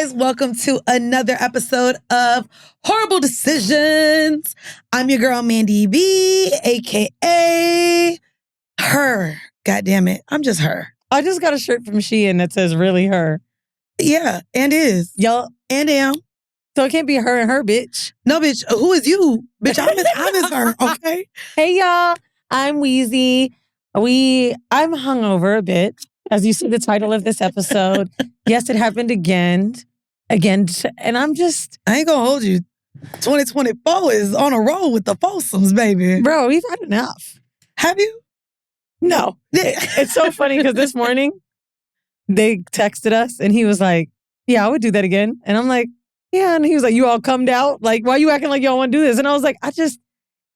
guys. Welcome to another episode of Horrible Decisions. I'm your girl, Mandii B, a.k.a. Her. God damn it. I'm just her. I just got a shirt from Shein that says really her. Yeah, and is. Y'all. And am. So it can't be her and her, bitch. No, bitch. Who is you? Bitch, I'm her, okay? Hey, y'all. I'm Weezy. I'm hungover a bit, as you see the title of this episode. Yes, it happened again. And I'm just... I ain't gonna hold you. 2024 is on a roll with the Foursomes, baby. Bro, we've had enough. Have you? No. It's so funny because this morning, they texted us and he was like, yeah, I would do that again. And I'm like, yeah. And he was like, you all cummed out? Like, why are you acting like y'all want to do this? And I was like,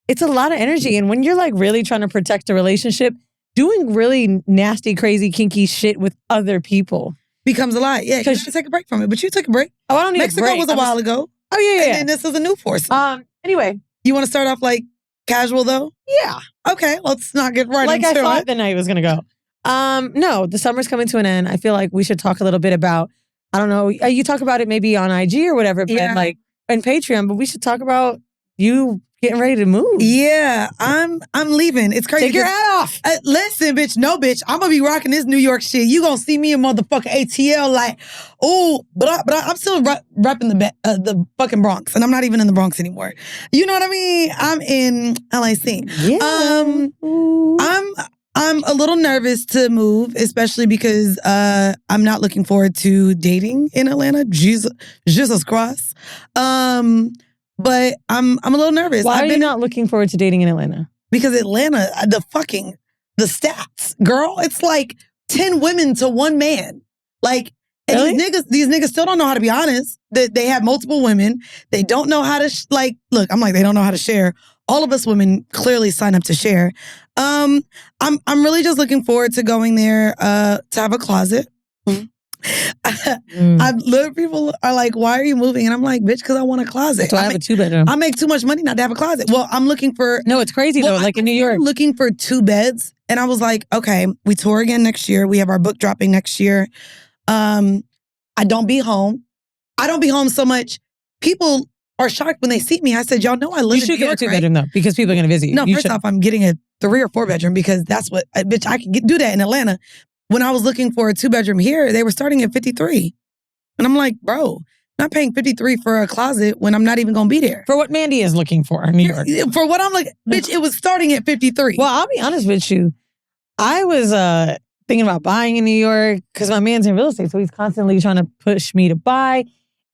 it's a lot of energy. And when you're like really trying to protect a relationship, doing really nasty, crazy, kinky shit with other people becomes a lot. Yeah, because you take a break from it. But you took a break. Oh, I don't need Mexico a break. was a while ago. Oh, yeah. And then this is a new foursome. Anyway. You want to start off like casual though? Yeah. Okay, let's not get right like into it. I thought the night was going to go. No, the summer's coming to an end. I feel like we should talk a little bit about, I don't know, you talk about it maybe on IG or whatever, but like in Patreon, but we should talk about you getting ready to move. Yeah, I'm leaving. It's crazy. Take your hat off. Listen, bitch. No, bitch. I'm gonna be rocking this New York shit. You gonna see me in motherfucking ATL like, oh, but I'm still repping the fucking Bronx, and I'm not even in the Bronx anymore. You know what I mean? I'm in LAC. Yeah. I'm a little nervous to move, especially because I'm not looking forward to dating in Atlanta. Jesus Christ. But I'm a little nervous. Why are you not looking forward to dating in Atlanta? Because Atlanta, the stats, girl, it's like 10 women to one man. Like, and really? these niggas still don't know how to be honest. They have multiple women. They don't know how to, look, I'm like, they don't know how to share. All of us women clearly sign up to share. I'm really just looking forward to going there to have a closet. People are like, why are you moving? And I'm like, bitch, because I want a closet. So I have a 2-bedroom. I make too much money not to have a closet. Well, I'm looking for... No, it's crazy though, like in New York. I'm looking for 2 beds. And I was like, okay, we tour again next year. We have our book dropping next year. I don't be home. I don't be home so much. People are shocked when they see me. I said, y'all know I live in New York, You should get a 2-bedroom though, because people are going to visit you. No, first off, I'm getting a 3 or 4 bedroom because that's what... bitch, I can do that in Atlanta. When I was looking for a 2-bedroom here, they were starting at $53. And I'm like, bro, I'm not paying $53 for a closet when I'm not even going to be there. For what Mandii is looking for in New York. For what I'm like, bitch, it was starting at $53. Well, I'll be honest with you. I was thinking about buying in New York because my man's in real estate. So he's constantly trying to push me to buy.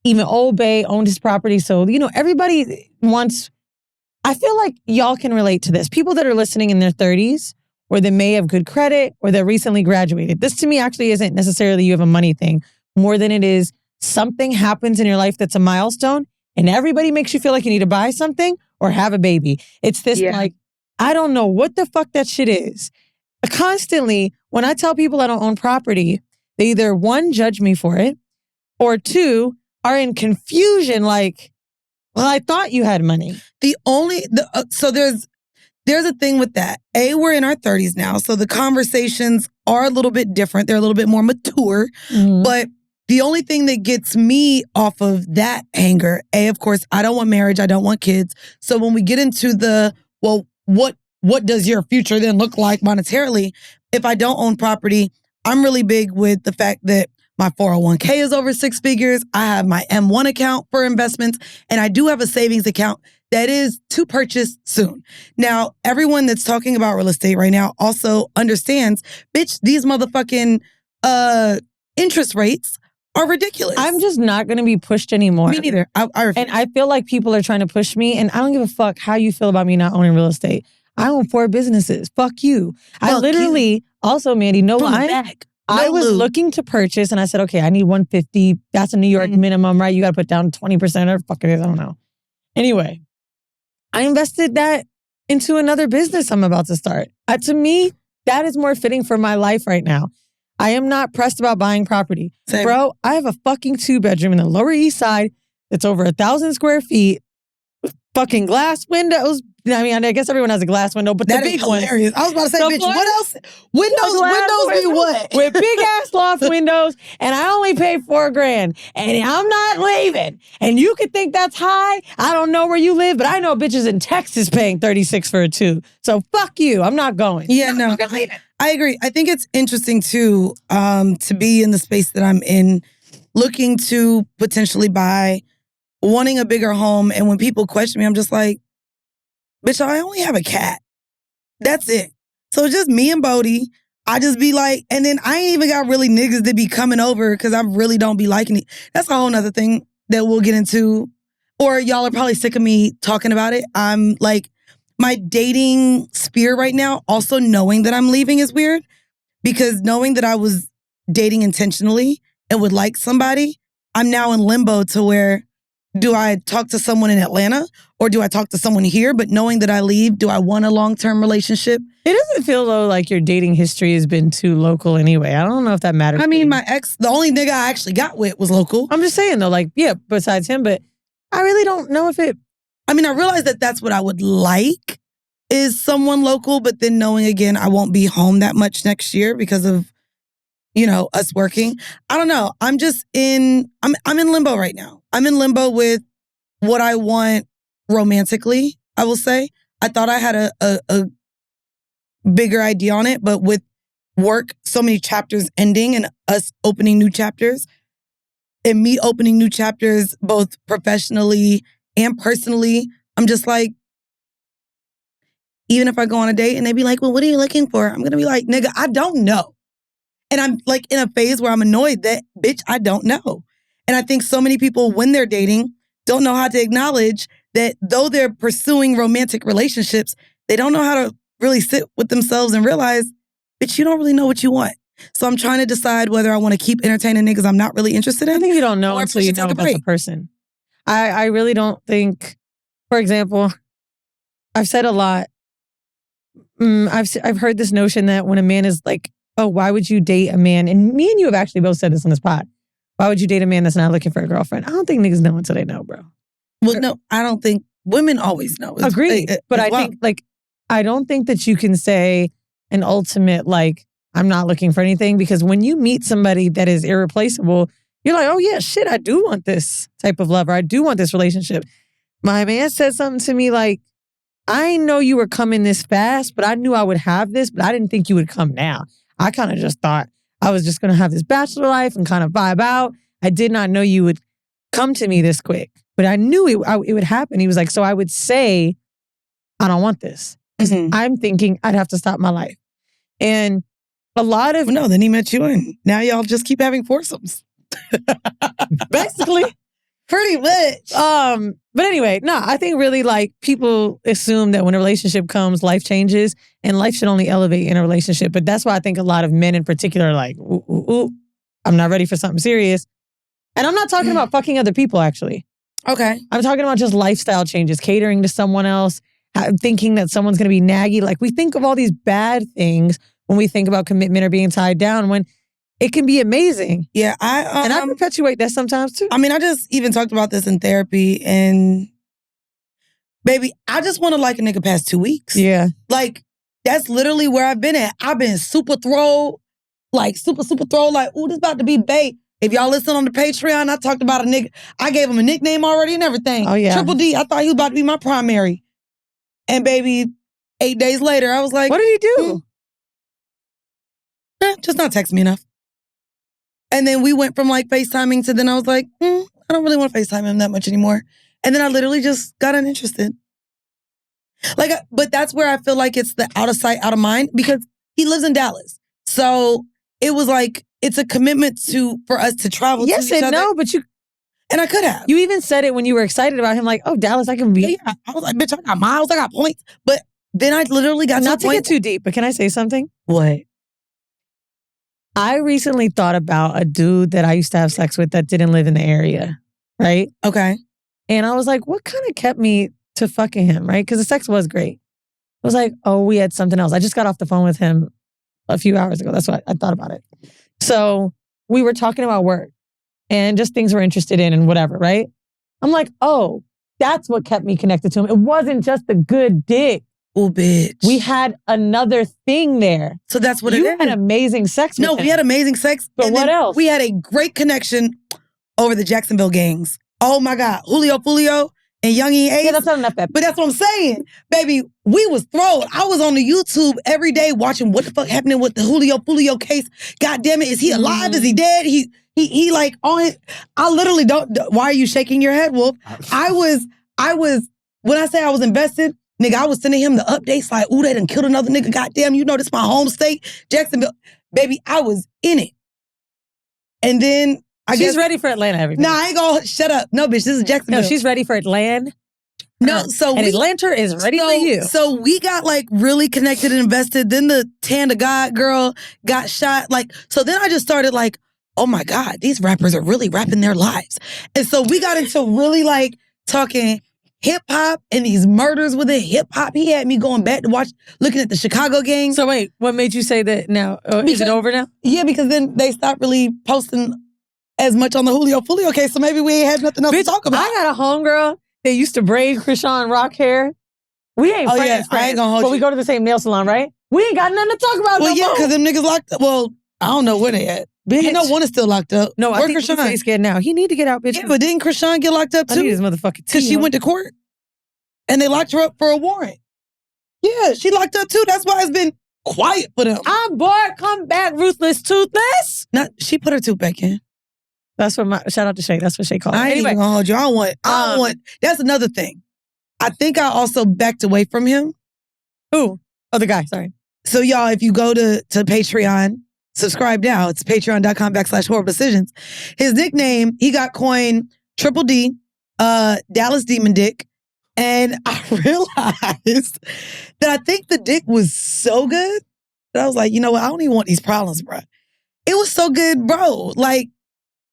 Even Old Bay owned his property. So, everybody wants... I feel like y'all can relate to this. People that are listening in their 30s, or they may have good credit, or they're recently graduated. This to me actually isn't necessarily you have a money thing, more than it is something happens in your life that's a milestone, and everybody makes you feel like you need to buy something or have a baby. It's this like, I don't know what the fuck that shit is. Constantly, when I tell people I don't own property, they either 1, judge me for it, or 2, are in confusion like, well, I thought you had money. So there's a thing with that. We're in our 30s now, so the conversations are a little bit different. They're a little bit more mature. Mm-hmm. But the only thing that gets me off of that anger, of course, I don't want marriage. I don't want kids. So when we get into what does your future then look like monetarily? If I don't own property, I'm really big with the fact that my 401k is over 6 figures. I have my M1 account for investments, and I do have a savings account that is to purchase soon. Now, everyone that's talking about real estate right now also understands, bitch, these motherfucking interest rates are ridiculous. I'm just not going to be pushed anymore. Me neither. I and I feel like people are trying to push me, and I don't give a fuck how you feel about me not owning real estate. I own 4 businesses. Fuck you. I literally, also, Mandii, no lie. I was looking to purchase, and I said, okay, I need 150. That's a New York minimum, right? You got to put down 20% or fuck it is. I don't know. Anyway, I invested that into another business I'm about to start. To me, that is more fitting for my life right now. I am not pressed about buying property. Same. Bro, I have a fucking 2-bedroom in the Lower East Side that's over 1,000 square feet, with fucking glass windows, I mean, I guess everyone has a glass window, but that the is big one. hilarious. I was about to say, bitch, what else? Windows be what? With big ass loft windows, and I only paid $4,000, and I'm not leaving. And you could think that's high. I don't know where you live, but I know bitches in Texas paying $36 for a 2. So fuck you. I'm not going. Yeah, no. I agree. I think it's interesting too, to be in the space that I'm in, looking to potentially buy, wanting a bigger home, and when people question me, I'm just like, bitch, I only have a cat. That's it. So it's just me and Bodie. I just be like, and then I ain't even got really niggas that be coming over because I really don't be liking it. That's a whole nother thing that we'll get into. Or y'all are probably sick of me talking about it. I'm like, my dating sphere right now, also knowing that I'm leaving is weird, because knowing that I was dating intentionally and would like somebody, I'm now in limbo to where, do I talk to someone in Atlanta or do I talk to someone here? But knowing that I leave, do I want a long-term relationship? It doesn't feel, though, like your dating history has been too local anyway. I don't know if that matters. I mean, my ex, the only nigga I actually got with was local. I'm just saying, though, like, yeah, besides him, but I really don't know if it... I mean, I realize that that's what I would like, is someone local, but then knowing, again, I won't be home that much next year because of, you know, us working. I don't know. I'm just in limbo right now. I'm in limbo with what I want romantically, I will say. I thought I had a bigger idea on it, but with work, so many chapters ending and us opening new chapters, and me opening new chapters both professionally and personally, I'm just like, even if I go on a date and they be like, well, what are you looking for? I'm going to be like, nigga, I don't know. And I'm like in a phase where I'm annoyed that, bitch, I don't know. And I think so many people, when they're dating, don't know how to acknowledge that though they're pursuing romantic relationships, they don't know how to really sit with themselves and realize, bitch, you don't really know what you want. So I'm trying to decide whether I want to keep entertaining niggas I'm not really interested in. I think you don't know until you know about the person. I really don't think, for example, I've said a lot. I've heard this notion that when a man is like, oh, why would you date a man? And me and you have actually both said this on this pod. Why would you date a man that's not looking for a girlfriend? I don't think niggas know until they know, bro. Well, no, I don't think women always know. Agreed. But I think, like, I don't think that you can say an ultimate, like, I'm not looking for anything, because when you meet somebody that is irreplaceable, you're like, oh yeah, shit, I do want this type of lover. I do want this relationship. My man said something to me like, I didn't know you were coming this fast, but I knew I would have this, but I didn't think you would come now. I kind of just thought I was just going to have this bachelor life and kind of vibe out. I did not know you would come to me this quick, but I knew it would happen. He was like, so I would say, I don't want this. I'm thinking I'd have to stop my life. And a lot of... Well, no, then he met you and now y'all just keep having foursomes. Basically. Pretty much. But anyway, no, I think really like people assume that when a relationship comes, life changes, and life should only elevate in a relationship. But that's why I think a lot of men in particular are like, ooh, I'm not ready for something serious. And I'm not talking about fucking other people, actually. Okay. I'm talking about just lifestyle changes, catering to someone else, thinking that someone's going to be naggy. Like, we think of all these bad things when we think about commitment or being tied down, when it can be amazing. Yeah, and I perpetuate that sometimes too. I mean, I just even talked about this in therapy, and baby, I just want to like a nigga past 2 weeks. Yeah. Like, that's literally where I've been at. I've been super throw, like super throw, like, ooh, this about to be bae. If y'all listen on the Patreon, I talked about a nigga. I gave him a nickname already and everything. Oh, yeah. Triple D, I thought he was about to be my primary. And baby, 8 days later, I was like, what did he do? Just not text me enough. And then we went from like FaceTiming to then I was like, I don't really want to FaceTime him that much anymore. And then I literally just got uninterested. Like, but that's where I feel like it's the out of sight, out of mind, because he lives in Dallas. So it was like, it's a commitment for us to travel yes to each and other. no, but you... And I could have. You even said it when you were excited about him, like, oh, Dallas, I can be... Yeah, I was like, bitch, I got miles, I got points. But then I literally got not to get too deep, but can I say something? What? I recently thought about a dude that I used to have sex with that didn't live in the area, right? Okay. And I was like, what kind of kept me to fucking him, right? Because the sex was great. I was like, oh, we had something else. I just got off the phone with him a few hours ago. That's why I thought about it. So we were talking about work and just things we're interested in and whatever, right? I'm like, oh, that's what kept me connected to him. It wasn't just the good dick. Oh, bitch. We had another thing there. So that's what you it is. had amazing sex with him. We had amazing sex. But what else? We had a great connection over the Jacksonville gangs. Oh my God. Julio Fulio and Young E. Ace. Yeah, that's not enough. But that's what I'm saying. Baby, we was thrown. I was on the YouTube every day watching what the fuck happening with the Julio Fulio case. God damn it. Is he alive? Is he dead? He like on it. I literally don't. Why are you shaking your head, Wolf? I was, when I say I was invested, nigga, I was sending him the updates like, ooh, they done killed another nigga. Goddamn, you know this my home state, Jacksonville. Baby, I was in it. And then she's ready for Atlanta, everybody. Nah, I ain't gonna shut up. No, bitch, this is Jacksonville. No, she's ready for Atlanta. No, so Atlanta is ready for you. So we got like really connected and invested. Then the Tanda God girl got shot. Like, so then I just started like, oh my God, these rappers are really rapping their lives. And so we got into really like talking hip hop and these murders with it. Hip hop. He had me going back to looking at the Chicago gang. So wait, what made you say that now? Is it over now? Yeah, because then they stopped really posting as much on the Julio Fulio case. So maybe we ain't had nothing else to talk about. I got a homegirl that used to braid Krishan Rock hair. We ain't friends, I ain't gonna hold you. But we go to the same nail salon, right? We ain't got nothing to talk about. Well, because them niggas locked up. Well, I don't know where they at. Bitch. You know one is still locked up. No, I think he's scared now. He need to get out, bitch. Yeah, but didn't Krishan get locked up too? I need his motherfucking because she went to court. And they locked her up for a warrant. Yeah, she locked up too. That's why it's been quiet for them. I'm bored. Come back, Ruthless Toothless. She put her tooth back in. That's what shout out to Shay. That's what Shay called. I ain't even gonna hold you. I don't want. That's another thing. I think I also backed away from him. Who? Oh, the guy. Sorry. So y'all, if you go to Patreon, subscribe now. It's patreon.com/horrible decisions. His nickname, he got coined Triple D, Dallas Demon Dick. And I realized that I think the dick was so good that I was like, you know what? I don't even want these problems, bro. It was so good, bro. Like,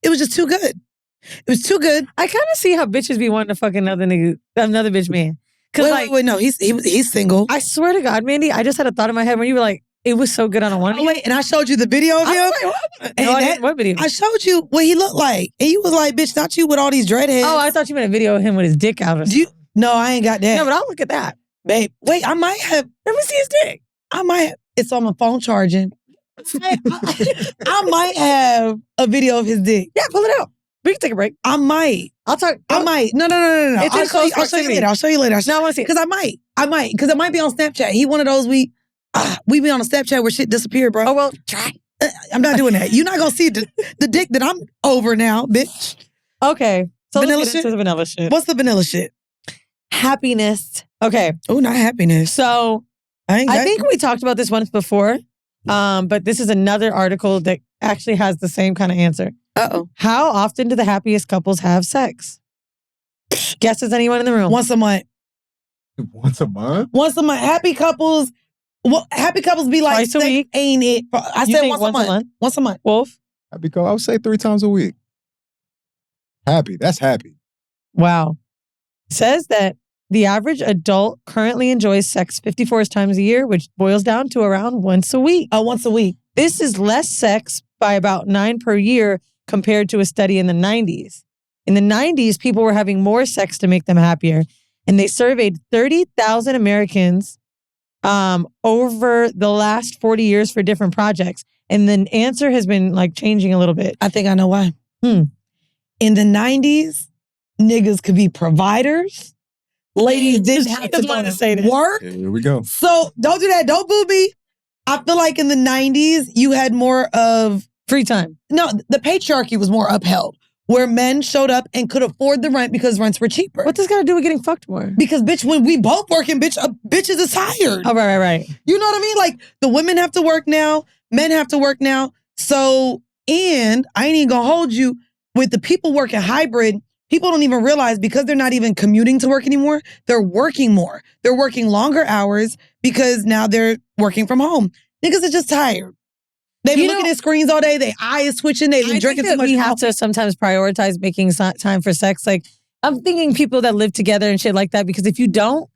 it was just too good. It was too good. I kind of see how bitches be wanting to fuck another bitch man. Wait, no, he's single. I swear to God, Mandii, I just had a thought in my head when you were like, it was so good on a one. Oh, wait, and I showed you the video of him. What video? I showed you what he looked like. And you was like, bitch, not you with all these dreadheads. Oh, I thought you meant a video of him with his dick out or something. No, I ain't got that. No, but I'll look at that. Babe, wait, I might have. Let me see his dick. I might have. It's on my phone charging. I might have a video of his dick. Yeah, pull it out. We can take a break. I might. I might. No. I'll show you later. I'll show you later. No, I want to see it. Because I might. Because it might be on Snapchat. He one of those we be on a Snapchat where shit disappeared, bro. Oh, well, try. I'm not doing that. You're not going to see the dick that I'm over now, bitch. Okay. So vanilla let's get into the vanilla shit. What's the vanilla shit? Happiness. Okay. Oh, not happiness. So I think we talked about this once before, but this is another article that actually has the same kind of answer. Uh-oh. How often do the happiest couples have sex? Guesses anyone in the room? Once a month. Once a month? Once a month. Happy couples be like, twice a week. Ain't it? I said once a month. Once a month. Wolf? Happy couple, I would say 3 times a week. Happy. That's happy. Wow. Says that the average adult currently enjoys sex 54 times a year, which boils down to around once a week. Once a week. This is less sex by about 9 per year compared to a study in the 90s. In the 90s, people were having more sex to make them happier. And they surveyed 30,000 Americans over the last 40 years for different projects. And the answer has been like changing a little bit. I think I know why. In the 90s, niggas could be providers. Ladies didn't have to go to work. Here we go. So don't do that. Don't boo me. I feel like in the 90s, you had more of free time. No, the patriarchy was more upheld, where men showed up and could afford the rent because rents were cheaper. What's this got to do with getting fucked more? Because, bitch, when we both working, bitches is tired. Oh, right. You know what I mean? Like, the women have to work now, men have to work now. So, and I ain't even gonna hold you, with the people working hybrid, people don't even realize because they're not even commuting to work anymore, they're working more. They're working longer hours because now they're working from home. Niggas are just tired. They've been looking at screens all day. Their eye is switching. They've been drinking too much we coffee. have to sometimes prioritize making time for sex. Like, I'm thinking people that live together and shit like that, because if you don't,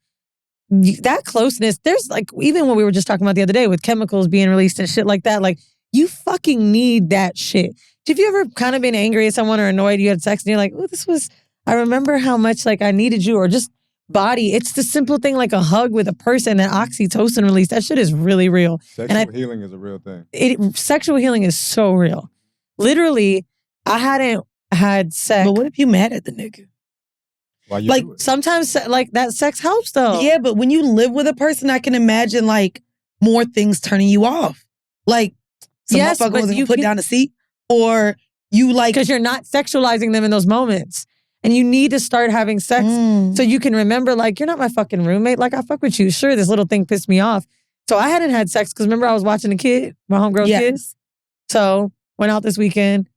that closeness, there's like, even what we were just talking about the other day with chemicals being released and shit like that, like, you fucking need that shit. Have you ever kind of been angry at someone or annoyed you had sex and you're like, oh, this was I remember how much like I needed you, or just body. It's the simple thing like a hug with a person, that oxytocin release. That shit is really real. Sexual healing is a real thing. Sexual healing is so real. Literally, I hadn't had sex. But what if you mad at the nigga? Why you Like do it? Sometimes like that sex helps though. Yeah, but when you live with a person, I can imagine like more things turning you off. Like some motherfucker wasn't put down a seat, or you like, because you're not sexualizing them in those moments. And you need to start having sex so you can remember, like, you're not my fucking roommate. Like, I fuck with you. Sure, this little thing pissed me off. So I hadn't had sex because remember I was watching the kid, my homegirl kid. So went out this weekend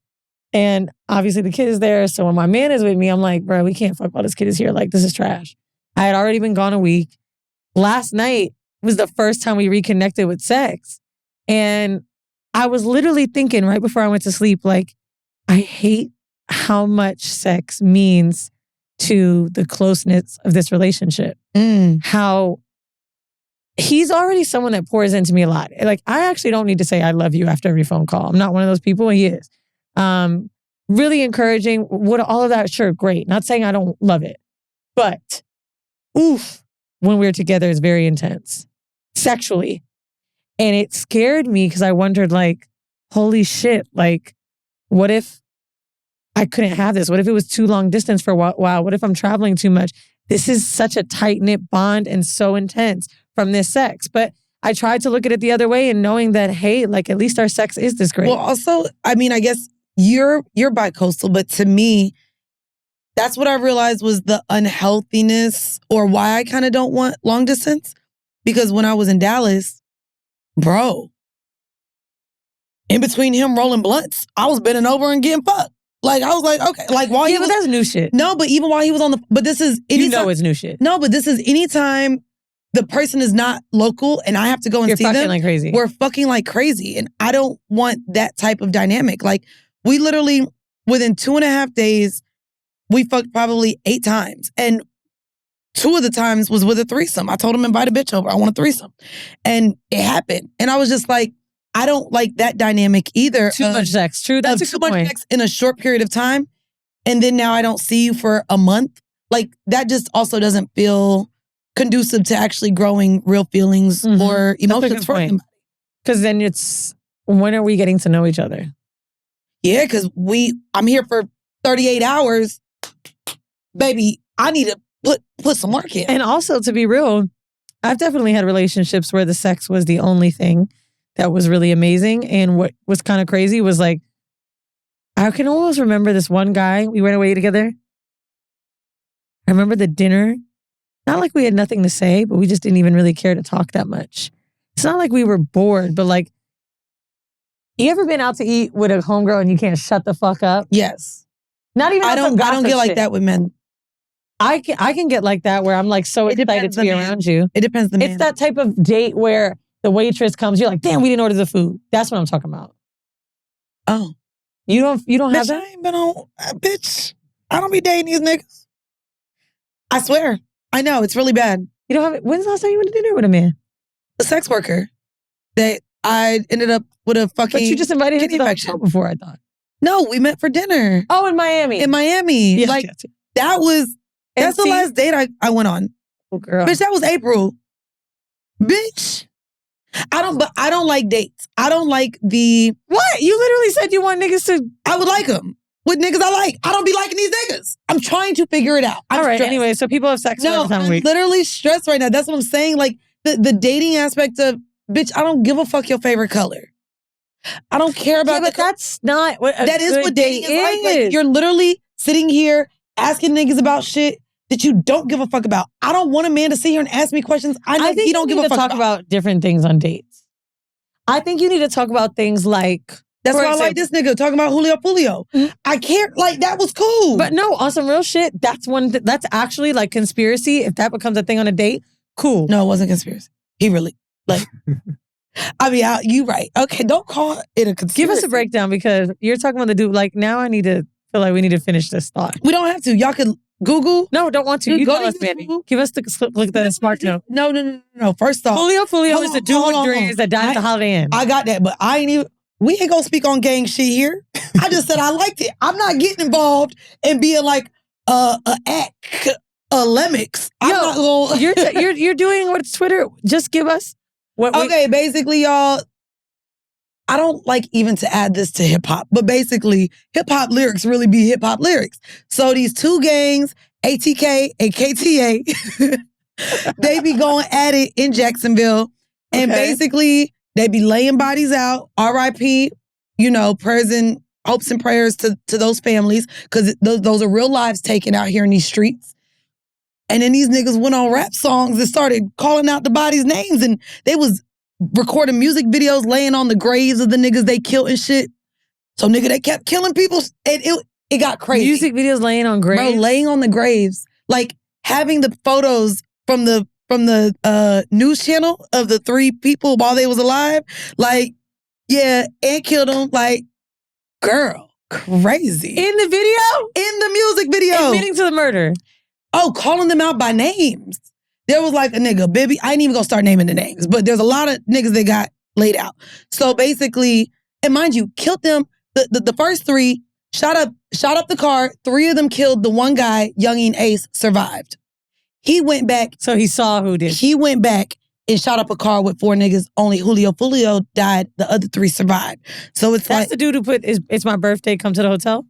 and obviously the kid is there. So when my man is with me, I'm like, bro, we can't fuck while this kid is here. Like, this is trash. I had already been gone a week. Last night was the first time we reconnected with sex. And I was literally thinking right before I went to sleep, like, I hate how much sex means to the closeness of this relationship. How he's already someone that pours into me a lot. Like, I actually don't need to say I love you after every phone call. I'm not one of those people. He is. Really encouraging. What all of that, sure, great. Not saying I don't love it. But, oof, when we're together is very intense. Sexually. And it scared me because I wondered, like, holy shit, like, what if I couldn't have this? What if it was too long distance for a while? What if I'm traveling too much? This is such a tight-knit bond and so intense from this sex. But I tried to look at it the other way and knowing that, hey, like, at least our sex is this great. Well, also, I mean, I guess you're bi-coastal, but to me, that's what I realized was the unhealthiness, or why I kind of don't want long distance. Because when I was in Dallas, bro, in between him rolling blunts, I was bending over and getting fucked. Like, I was like, okay. Like, while but that's new shit. No, but even while he was on the... But this is... You know it's new shit. No, but this is anytime the person is not local and I have to go and see them. You're fucking like crazy. We're fucking like crazy. And I don't want that type of dynamic. Like, we literally, within 2.5 days, we fucked probably 8 times. And 2 of the times was with a threesome. I told him, invite a bitch over. I want a threesome. And it happened. And I was just like, I don't like that dynamic either. Too much sex. True, that's a good point. Too much sex in a short period of time. And then now I don't see you for a month. Like, that just also doesn't feel conducive to actually growing real feelings or emotions for him. Because then it's, when are we getting to know each other? Yeah, because I'm here for 38 hours. Baby, I need to put some work in. And also, to be real, I've definitely had relationships where the sex was the only thing that was really amazing. And what was kind of crazy was like, I can almost remember this one guy, we went away together. I remember the dinner. Not like we had nothing to say, but we just didn't even really care to talk that much. It's not like we were bored, but like, you ever been out to eat with a homegirl and you can't shut the fuck up? Yes. Not even I don't get like that with men. I can get like that where I'm like so excited to be around you. It depends the man. It's that type of date where the waitress comes, you're like, damn, we didn't order the food. That's what I'm talking about. Oh. You don't have bitch, that? I ain't been on, bitch, I don't be dating these niggas. I swear. I know, it's really bad. You don't have it? When's the last time you went to dinner with a man? A sex worker that I ended up with a fucking... But you just invited him to the hotel before, I thought. No, we met for dinner. Oh, in Miami. In Miami. Yes, like, yes. That's the last date I went on. Oh, girl. Bitch, that was April. Bitch. I don't like dates. I don't like the... What? You literally said you want niggas to... I would like them. With niggas I like. I don't be liking these niggas. I'm trying to figure it out. All right, stressed. Anyway, so people have sex all the time. I'm literally stressed right now. That's what I'm saying. Like, the dating aspect of, bitch, I don't give a fuck your favorite color. I don't care about but that's not what that is what dating is. Like, you're literally sitting here asking niggas about shit that you don't give a fuck about. I don't want a man to sit here and ask me questions I know he don't give a fuck about. Talk about different things on dates. I think you need to talk about things like... That's why I like this nigga talking about Julio Fulio. I can't, like, that was cool. But no, on some real shit, that's that's actually like conspiracy. If that becomes a thing on a date, cool. No, it wasn't conspiracy. He really, like... I mean, you right. Okay, don't call it a conspiracy. Give us a breakdown because you're talking about the dude. Like, now I need to feel like we need to finish this thought. We don't have to. Y'all can Google. No, don't want to. You tell us, Mandy. Give us the smart note. No. First off, Julio Fulio is the dude with dreams that died at the Holiday Inn. I got that, but I ain't even... We ain't gonna speak on gang shit here. I just said I liked it. I'm not getting involved and being like, Lemix. You're doing what's Twitter. Just give us what. Okay, basically, y'all. I don't like even to add this to hip hop, but basically, hip hop lyrics really be hip hop lyrics. So these two gangs, ATK and KTA, they be going at it in Jacksonville, and basically they be laying bodies out. R.I.P. Prayers and hopes and prayers to those families, because those are real lives taken out here in these streets. And then these niggas went on rap songs and started calling out the bodies' names, and they was recording music videos laying on the graves of the niggas they killed and shit. So nigga, they kept killing people, and it got crazy. Music videos laying on graves? Bro, laying on the graves. Like having the photos from the news channel of the three people while they was alive. Like, yeah, and killed them. Like, girl, crazy. In the video? In the music video. Admitting to the murder. Oh, calling them out by names. There was like a nigga, Bibby. I ain't even gonna start naming the names, but there's a lot of niggas that got laid out. So basically, and mind you, killed them. The first three shot up the car. 3 of them killed. The one guy, Youngin Ace, survived. He went back. So he saw who did. He went back and shot up a car with 4 niggas. Only Julio Fulio died. The other 3 survived. So that's the dude who put it's my birthday, come to the hotel?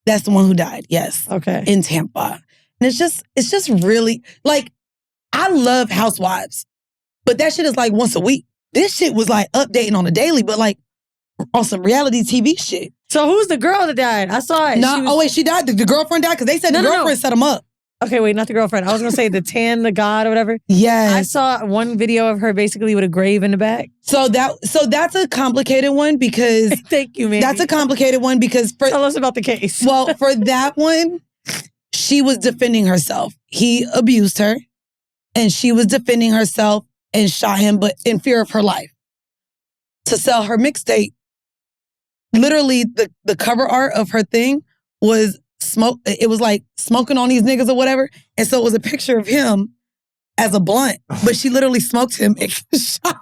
That's the one who died, yes. Okay. In Tampa. And it's just really, like, I love Housewives, but that shit is like once a week. This shit was like updating on a daily, but like on some reality TV shit. So who's the girl that died? I saw it. No, she died. The girlfriend died because they said the girlfriend set him up. Okay, wait, not the girlfriend. I was going to say the god or whatever. Yes. I saw one video of her basically with a grave in the back. So that's a complicated one because... Thank you, man. That's a complicated one because... Tell us about the case. Well, for that one, she was defending herself. He abused her. And she was defending herself and shot him, but in fear of her life. To sell her mixtape, literally the cover art of her thing was smoke. It was like smoking on these niggas or whatever. And so it was a picture of him as a blunt, but she literally smoked him and shot.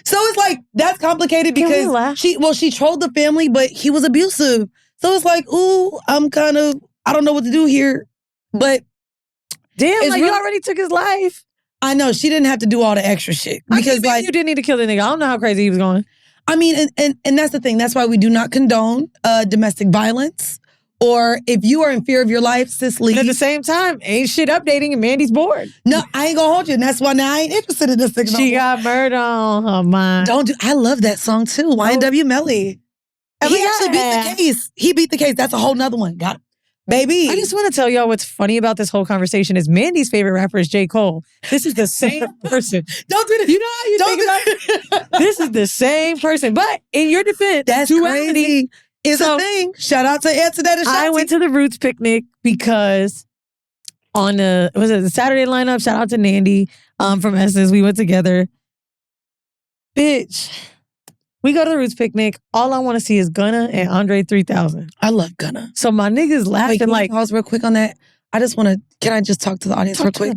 So it's like, that's complicated because she trolled the family, but he was abusive. So it's like, ooh, I don't know what to do here. But damn, like you already took his life. I know, she didn't have to do all the extra shit. Because you didn't need to kill the nigga. I don't know how crazy he was going. I mean, and that's the thing. That's why we do not condone domestic violence. Or if you are in fear of your life, sis, leave. But at the same time, ain't shit updating and Mandi's bored. No, I ain't gonna hold you. And that's why now I ain't interested in this thing. She got murder on her mind. I love that song too. YNW Melly. He actually beat the case. He beat the case. That's a whole nother one. Got it. Baby. I just want to tell y'all what's funny about this whole conversation is Mandi's favorite rapper is J. Cole. This is the same person. Don't do this. You know how you think about it? This is the same person. But in your defense, that's crazy. It's a thing. Shout out to Antoinette and Shanti. I went to the Roots picnic because on the Saturday lineup, shout out to Nandi from Essence. We went together. Bitch. We go to the Roots picnic. All I want to see is Gunna and Andre 3000. I love Gunna. So my niggas laughing. Wait, can pause real quick on that? I just want to, can I just talk to the audience real quick?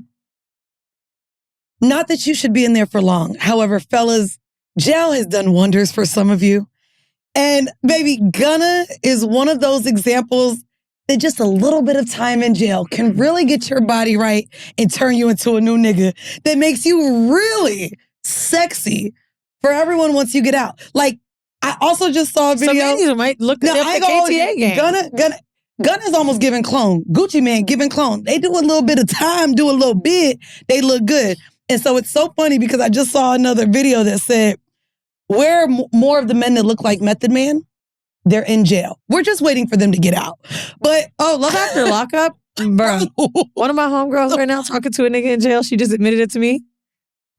Not that you should be in there for long. However, fellas, jail has done wonders for some of you. And baby, Gunna is one of those examples that just a little bit of time in jail can really get your body right and turn you into a new nigga that makes you really sexy for everyone once you get out. Like, I also just saw a video. So might look at the KTA game. Gunna's almost giving clone. Gucci Man giving clone. They do a little bit of time, do a little bit, they look good. And so it's so funny because I just saw another video that said, where more of the men that look like Method Man, they're in jail. We're just waiting for them to get out. But Love After Lockup? Bro, one of my homegirls right now talking to a nigga in jail, she just admitted it to me.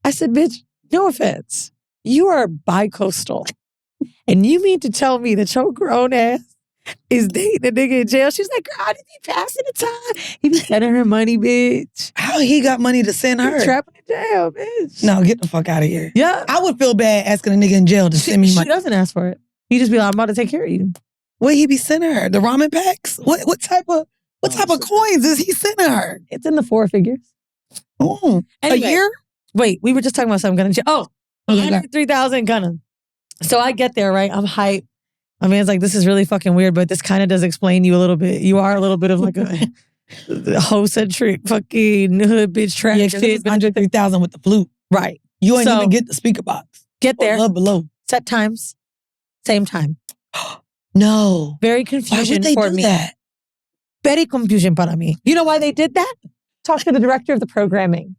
I said, bitch, no offense. You are bi-coastal. And you mean to tell me that your grown ass is dating a nigga in jail? She's like, girl, I didn't be passing the time. He be sending her money, bitch. How he got money to send her? Trapping in jail, bitch. No, get the fuck out of here. Yeah. I would feel bad asking a nigga in jail to send me money. She doesn't ask for it. He just be like, I'm about to take care of you. What he be sending her? The ramen packs? What type of coins is he sending her? It's in the 4 figures. Oh, anyway, a year? Wait, we were just talking about something Gunna. 3,000 Gunna. So I get there, right? I'm hyped. My man's like, this is really fucking weird, but this kind of does explain you a little bit. You are a little bit of like a hoe-centric fucking hood bitch trash Yeah, shit. it's under 3,000 with the flute. Right. You ain't So, even get the speaker box. Get there. Or below. Set times. Same time. No. Very Why confusion would they for do me. that? Very confusion para me. You know why they did that? Talk to the director of the programming.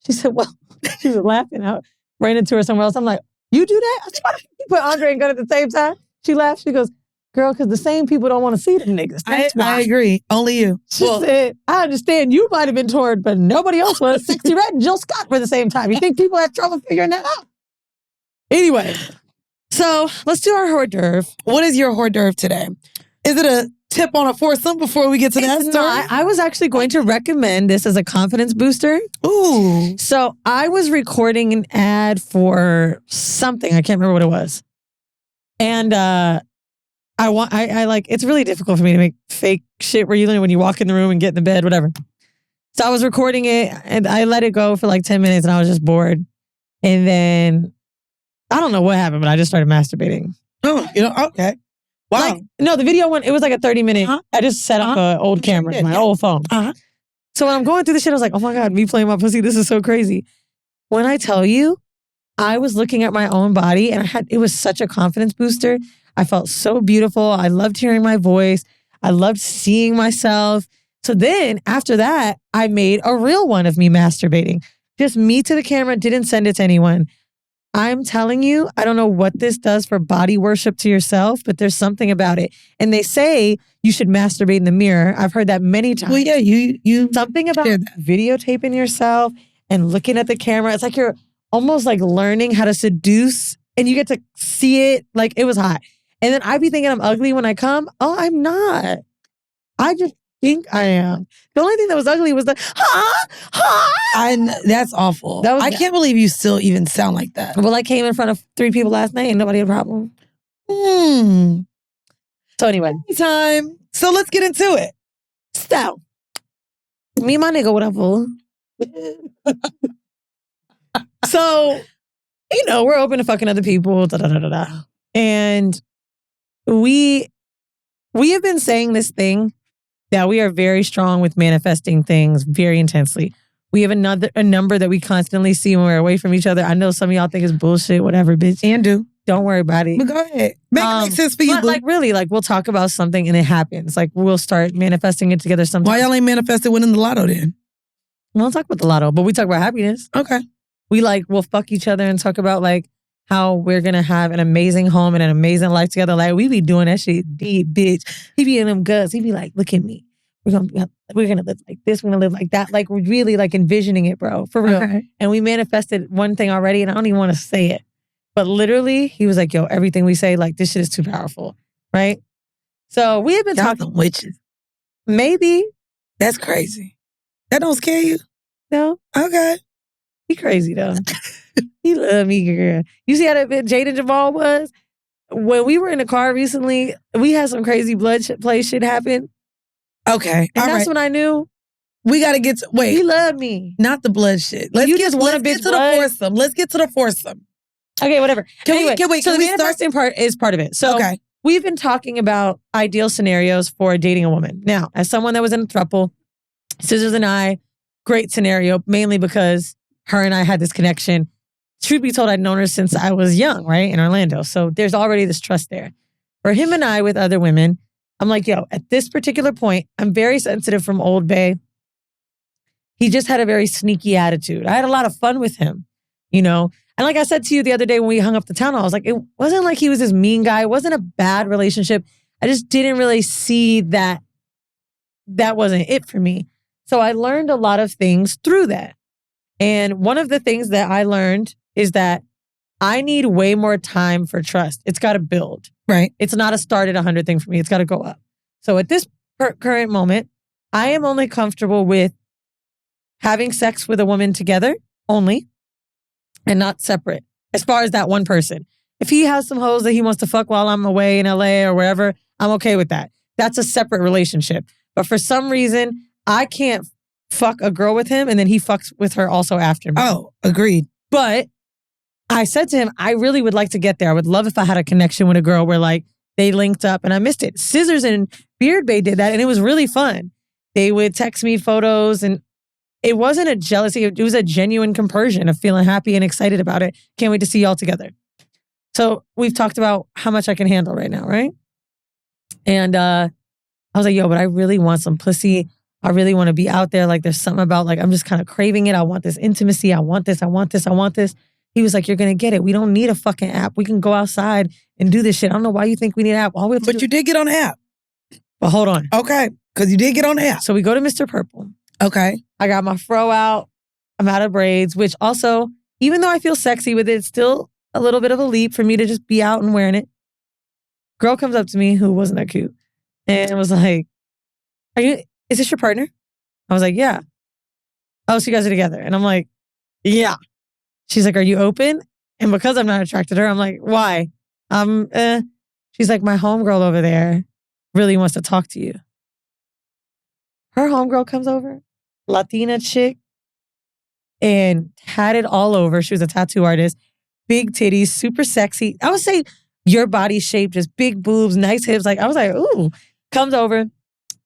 She said, well, she was laughing out, ran into her somewhere else. I'm like, you do that? I said, why do you put Andre and Gunna at the same time? She laughed. She goes, girl, because the same people don't want to see them niggas. That's why. I agree. Only you. She said, I understand you might have been toured, but nobody else was. Sexy Red and Jill Scott were the same time. You think people have trouble figuring that out? Anyway, so let's do our hors d'oeuvre. What is your hors d'oeuvre today? Is it a tip on a foursome before we get to that story? I was actually going to recommend this as a confidence booster. Ooh. So I was recording an ad for something. I can't remember what it was. And I like, it's really difficult for me to make fake shit where you when you walk in the room and get in the bed, whatever. So I was recording it and I let it go for like 10 minutes and I was just bored. And then I don't know what happened, but I just started masturbating. Oh, okay. Wow. Like, no, the video one, it was like a 30-minute. I just set up an old camera, my old phone. So when I'm going through the shit, I was like, oh my God, me playing my pussy, this is so crazy. When I tell you, I was looking at my own body and it was such a confidence booster. I felt so beautiful. I loved hearing my voice. I loved seeing myself. So then after that, I made a real one of me masturbating. Just me to the camera, didn't send it to anyone. I'm telling you, I don't know what this does for body worship to yourself, but there's something about it. And they say you should masturbate in the mirror. I've heard that many times. Well, yeah, you something about videotaping yourself and looking at the camera. It's like you're almost like learning how to seduce and you get to see it. Like it was hot. And then I'd be thinking I'm ugly when I come. Oh, I'm not. I just think I am. The only thing that was ugly was the that's awful. I can't believe you still even sound like that. Well, I came in front of 3 people last night and nobody had a problem. So anyway. Time. So let's get into it. So, me and my nigga, whatever. So, we're open to fucking other people. And we have been saying this thing that we are very strong with manifesting things very intensely. We have a number that we constantly see when we're away from each other. I know some of y'all think it's bullshit, whatever, bitch. And do. Don't worry about it. But go ahead. Make sense for you, but like really, like we'll talk about something and it happens. Like we'll start manifesting it together sometimes. Why y'all ain't manifested winning the lotto then? We don't talk about the lotto, but we talk about happiness. Okay. We'll fuck each other and talk about like how we're gonna have an amazing home and an amazing life together. Like we be doing that shit deep, bitch. He be in them guts. He be like, look at me. We're gonna live like this. We're gonna live like that. Like we're really like envisioning it, bro, for real. Okay. And we manifested one thing already, and I don't even want to say it, but literally, he was like, "Yo, everything we say, like this shit is too powerful, right?" So we have been talking witches. Maybe that's crazy. That don't scare you? No. Okay. He crazy though. He love me, girl. You see how that bit Jade and Jamal was? When we were in the car recently, we had some crazy blood play shit happen. Okay. And that's when I knew we got to get to, wait. He loved me. Not the blood shit. Let's get to the foursome. Let's get to the foursome. Okay, whatever. Can we so the manifesting part is part of it. So we've been talking about ideal scenarios for dating a woman. Now, as someone that was in a throuple, Scissors and I, great scenario, mainly because her and I had this connection. Truth be told, I'd known her since I was young, right, in Orlando. So there's already this trust there. For him and I with other women, I'm like, yo, at this particular point, I'm very sensitive from Old Bay. He just had a very sneaky attitude. I had a lot of fun with him, And like I said to you the other day when we hung up the town hall, I was like, it wasn't like he was this mean guy. It wasn't a bad relationship. I just didn't really see that wasn't it for me. So I learned a lot of things through that. And one of the things that I learned is that I need way more time for trust. It's got to build. Right. It's not a start at 100 thing for me. It's got to go up. So at this current moment, I am only comfortable with having sex with a woman together only and not separate as far as that one person. If he has some hoes that he wants to fuck while I'm away in LA or wherever, I'm okay with that. That's a separate relationship. But for some reason, I can't fuck a girl with him and then he fucks with her also after me. Oh, agreed. But I said to him, I really would like to get there. I would love if I had a connection with a girl where like they linked up and I missed it. Scissors and Beard Bay did that and it was really fun. They would text me photos and it wasn't a jealousy. It was a genuine compersion of feeling happy and excited about it. Can't wait to see y'all together. So we've talked about how much I can handle right now, right? And I was like, yo, but I really want some pussy. I really want to be out there. Like there's something about like, I'm just kind of craving it. I want this intimacy. I want this. I want this. I want this. He was like, you're going to get it. We don't need a fucking app. We can go outside and do this shit. I don't know why you think we need an app. All we have to But you did get on the app. But hold on. Okay. Because you did get on the app. So we go to Mr. Purple. Okay. I got my fro out. I'm out of braids, which also, even though I feel sexy with it, it's still a little bit of a leap for me to just be out and wearing it. Girl comes up to me who wasn't that cute and was like, is this your partner? I was like, yeah. Oh, so you guys are together. And I'm like, yeah. She's like, are you open? And because I'm not attracted to her, I'm like, why? She's like, my homegirl over there really wants to talk to you. Her homegirl comes over, Latina chick, and tatted all over. She was a tattoo artist. Big titties, super sexy. I would say your body shape, just big boobs, nice hips. Like I was like, ooh. Comes over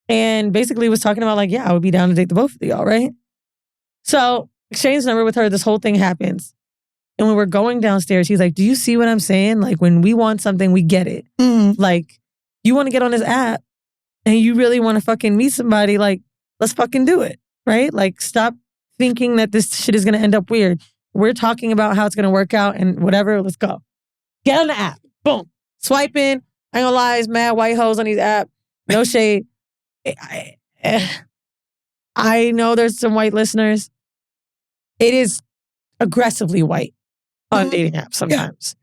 and basically was talking about like, yeah, I would be down to date the both of y'all, right? So exchange number with her. This whole thing happens. And when we're going downstairs, he's like, do you see what I'm saying? Like when we want something, we get it. Mm-hmm. Like you want to get on this app and you really want to fucking meet somebody, like let's fucking do it, right? Like stop thinking that this shit is going to end up weird. We're talking about how it's going to work out and whatever, let's go. Get on the app. Boom. Swipe in. I ain't gonna lie, it's mad white hoes on these apps. No shade. I know there's some white listeners. It is aggressively white on dating apps sometimes.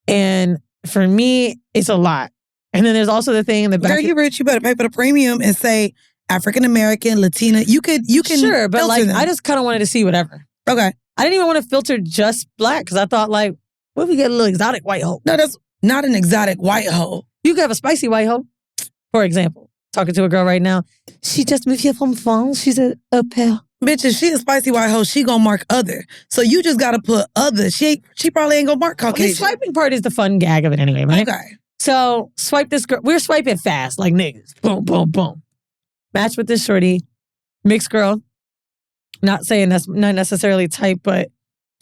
Yeah. And for me, it's a lot. And then there's also the thing in the back. Girl, you rich, you better pay for the premium and say African American, Latina. You can sure, but like them. I just kind of wanted to see whatever. Okay. I didn't even want to filter just black because I thought like, what if we get a little exotic white hoe? No, that's not an exotic white hoe. You could have a spicy white hoe. For example, talking to a girl right now. She just moved here from France. She's a au pair. Bitch, if she a spicy white hoe, she gonna mark other. So you just gotta put other. She probably ain't gonna mark Caucasian. The swiping part is the fun gag of it anyway, right? Okay. So swipe this girl. We're swiping fast like niggas. Boom, boom, boom. Match with this shorty. Mixed girl. Not saying that's not necessarily type, but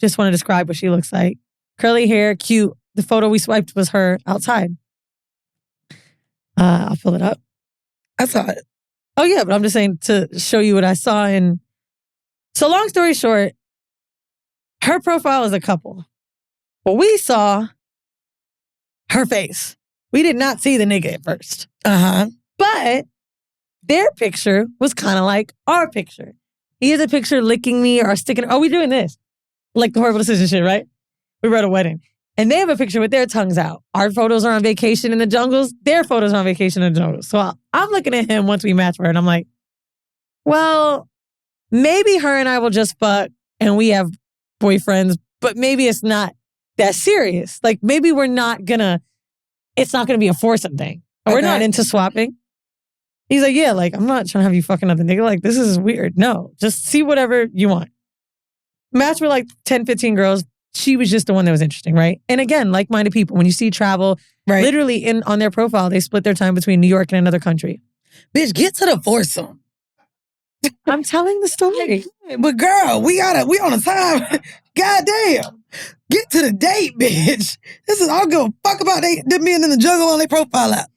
just want to describe what she looks like. Curly hair, cute. The photo we swiped was her outside. I'll pull it up. I saw it. Oh yeah, but I'm just saying to show you what I saw. And so long story short, her profile is a couple. But we saw her face. We did not see the nigga at first. But their picture was kind of like our picture. He has a picture licking me or sticking. Oh, we doing this. Like the Horrible Decision shit, right? We were at a wedding. And they have a picture with their tongues out. Our photos are on vacation in the jungles. Their photos are on vacation in the jungles. So I'm looking at him once we match her and I'm like, well, maybe her and I will just fuck and we have boyfriends, but maybe it's not that serious. Like maybe it's not gonna be a foursome thing. Okay. We're not into swapping. He's like, yeah, like I'm not trying to have you fucking another nigga. Like this is weird. No, just see whatever you want. Match with like 10, 15 girls. She was just the one that was interesting, right? And again, like-minded people, when you see travel, right. Literally on their profile, they split their time between New York and another country. Bitch, get to the foursome. I'm telling the story. But girl, we on a time. Goddamn. Get to the date, bitch. I don't give a fuck about them being in the jungle on their profile app.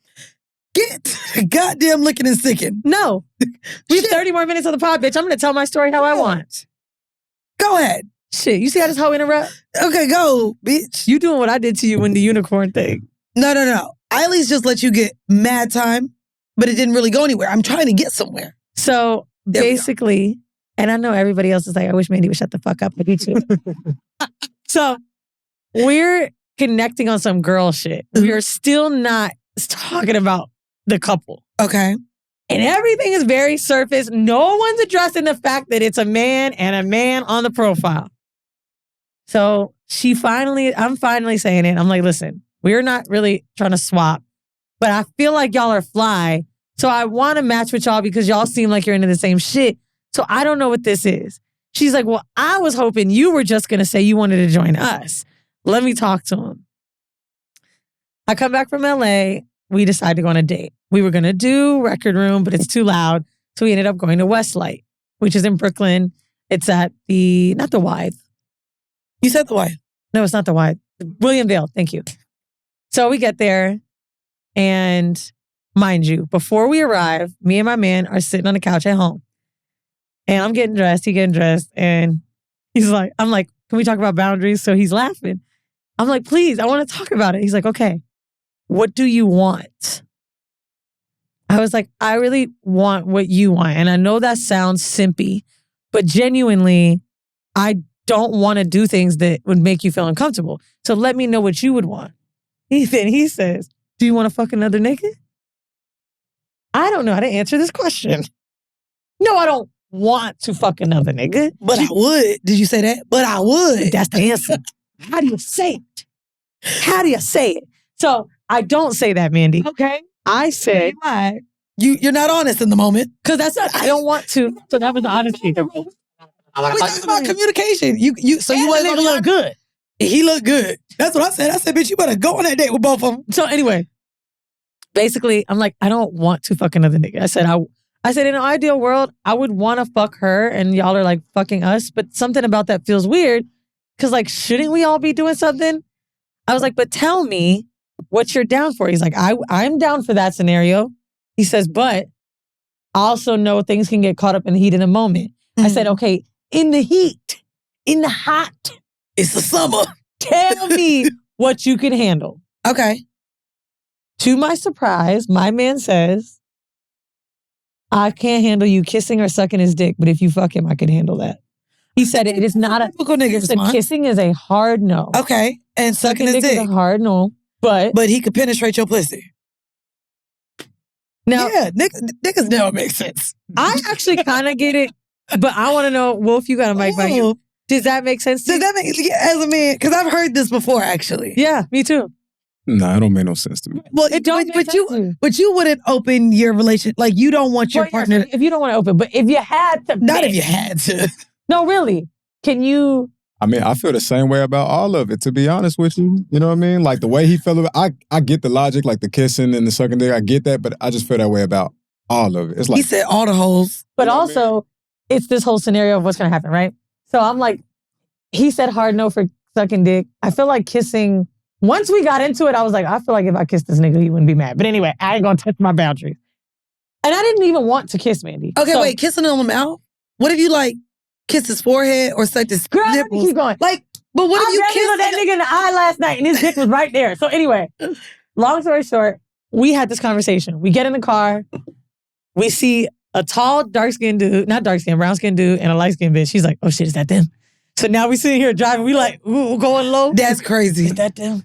Get to the goddamn licking and sticking. No. We have 30 more minutes of the pod, bitch. I'm going to tell my story how I want. Go ahead. Shit, you see how this hoe interrupt? Okay, go, bitch. You doing what I did to you in the unicorn thing. No. I at least just let you get mad time, but it didn't really go anywhere. I'm trying to get somewhere. So basically, and I know everybody else is like, I wish Mandii would shut the fuck up. I do too. So we're connecting on some girl shit. We are still not talking about the couple. Okay. And everything is very surface. No one's addressing the fact that it's a man and a man on the profile. So I'm finally saying it. I'm like, listen, we're not really trying to swap, but I feel like y'all are fly. So I want to match with y'all because y'all seem like you're into the same shit. So I don't know what this is. She's like, well, I was hoping you were just going to say you wanted to join us. Let me talk to him. I come back from LA. we decided to go on a date. We were going to do Record Room, but it's too loud. So we ended up going to Westlight, which is in Brooklyn. It's at not the Wythe. You said the Wythe. No, it's not the Wythe. William Dale, thank you. So we get there, and mind you, before we arrive, me and my man are sitting on the couch at home. And I'm getting dressed, he getting dressed, and I'm like, can we talk about boundaries? So he's laughing. I'm like, please, I want to talk about it. He's like, okay, what do you want? I was like, I really want what you want. And I know that sounds simpy, but genuinely, I don't want to do things that would make you feel uncomfortable. So let me know what you would want. Then he says, do you want to fuck another nigga? I don't know how to answer this question. No, I don't want to fuck another nigga. But I would. Did you say that? But I would. That's the answer. How do you say it? How do you say it? So I don't say that, Mandii. Okay. I said, you're not honest in the moment. Because that's not, I don't want to. So that was the honesty. We're talking about communication. So you wasn't look good. He looked good. That's what I said. I said, bitch, you better go on that date with both of them. So anyway, basically, I'm like, I don't want to fuck another nigga. I said, in an ideal world, I would want to fuck her and y'all are like fucking us. But something about that feels weird. Because like, shouldn't we all be doing something? I was like, but tell me what you're down for. He's like, I'm down for that scenario. He says, but I also know things can get caught up in the heat in a moment. I said, okay, in the heat, in the hot. It's the summer. Tell me what you can handle. Okay. To my surprise, my man says, I can't handle you kissing or sucking his dick, but if you fuck him, I can handle that. He said it is not a typical nigga response. Kissing is a hard no. Okay. And sucking his dick is a hard no. But he could penetrate your pussy. Now, yeah, niggas never make sense. I actually kind of get it, but I want to know, Wolf, you got a mic by you. Does that make sense to you? Does that make as a man? Because I've heard this before, actually. Yeah, me too. Nah, it don't make no sense to me. Well, it don't. But you wouldn't open your relationship. Like you don't want your partner. If you don't want to open, but if you had to, not if you had to. No, really. Can you? I mean, I feel the same way about all of it, to be honest with you. You know what I mean? Like the way he felt about it, I get the logic, like the kissing and the sucking dick. I get that, but I just feel that way about all of it. It's like he said all the holes. But also, it's this whole scenario of what's going to happen, right? So I'm like, he said hard no for sucking dick. I feel like kissing, once we got into it, I was like, I feel like if I kissed this nigga, he wouldn't be mad. But anyway, I ain't going to test my boundaries. And I didn't even want to kiss Mandii. Okay, wait, kissing on the mouth? What if you like kiss his forehead or suck his nipples? Keep going. Like, but what if you kissed that nigga in the eye last night and his dick was right there? So anyway, long story short, we had this conversation. We get in the car. We see a tall, dark-skinned dude, not dark-skinned, brown-skinned dude and a light-skinned bitch. She's like, oh shit, is that them? So now we sitting here driving. We like, ooh, going low. That's crazy. Is that them?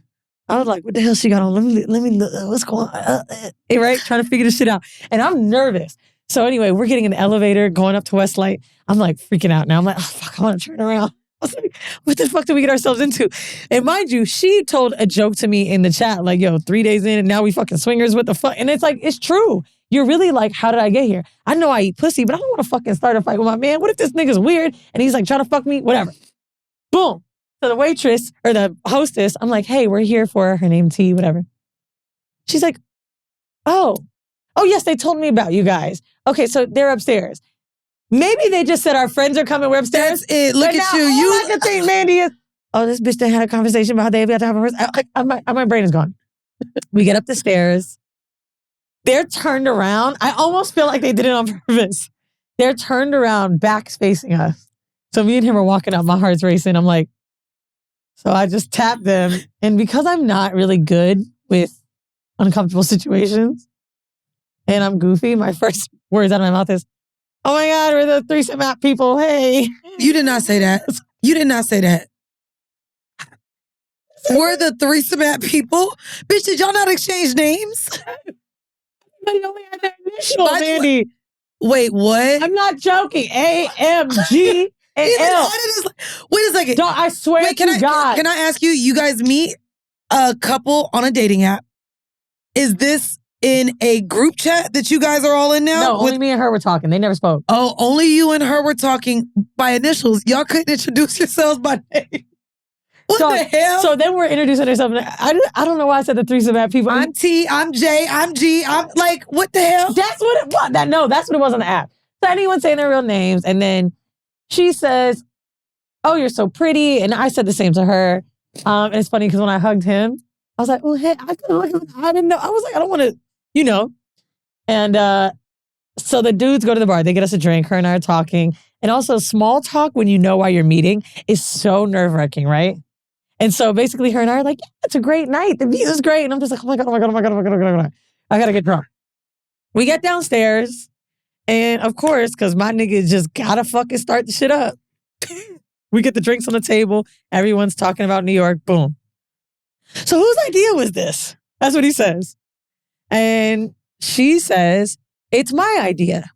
I was like, what the hell she got on? Let me look. What's going on? Right? Trying to figure this shit out. And I'm nervous. So anyway, we're getting in the elevator, going up to Westlight. I'm like freaking out now. I'm like, oh, fuck, I want to turn around. I was like, what the fuck did we get ourselves into? And mind you, she told a joke to me in the chat, like, yo, 3 days in and now we fucking swingers, what the fuck? And it's like, it's true. You're really like, how did I get here? I know I eat pussy, but I don't want to fucking start a fight with my man. What if this nigga's weird and he's like trying to fuck me? Whatever. Boom. So the waitress or the hostess, I'm like, hey, we're here for her name T, whatever. She's like, oh, yes, they told me about you guys. Okay, so they're upstairs. Maybe they just said our friends are coming, we're upstairs. That's it. Look at you. All I can think, Mandii, is, oh, this bitch done had a conversation about how they got to have a first. My brain is gone. We get up the stairs. They're turned around. I almost feel like they did it on purpose. They're turned around, backs facing us. So me and him are walking up. My heart's racing. I'm like, so I just tapped them. And because I'm not really good with uncomfortable situations and I'm goofy, my first words out of my mouth is, oh my God, we're the threesome app people. Hey. You did not say that. You did not say that. We're the threesome app people? Bitch, did y'all not exchange names? But he only had that initial, Mandii. Wait, what? I'm not joking. A-M-G and L. Wait a second. Don't, I swear to God. Can I ask you, you guys meet a couple on a dating app. Is this in a group chat that you guys are all in now? No, only me and her were talking. They never spoke. Oh, only you and her were talking by initials. Y'all couldn't introduce yourselves by name. What the hell? So then we're introducing ourselves. I don't know why I said the threesome at people. I'm T, I'm J, I'm G. I'm like, what the hell? That's what it was. That's what it was on the app. So anyone saying their real names. And then she says, oh, you're so pretty. And I said the same to her. And it's funny because when I hugged him, I was like, oh, hey, I didn't know. I was like, I don't want to, And so the dudes go to the bar. They get us a drink. Her and I are talking. And also small talk when you know why you're meeting is so nerve-wracking, right? And so basically her and I are like, yeah, it's a great night. The view is great. And I'm just like, oh my God. I got to get drunk. We get downstairs. And of course, because my nigga just got to fucking start the shit up. We get the drinks on the table. Everyone's talking about New York. Boom. So whose idea was this? That's what he says. And she says, it's my idea.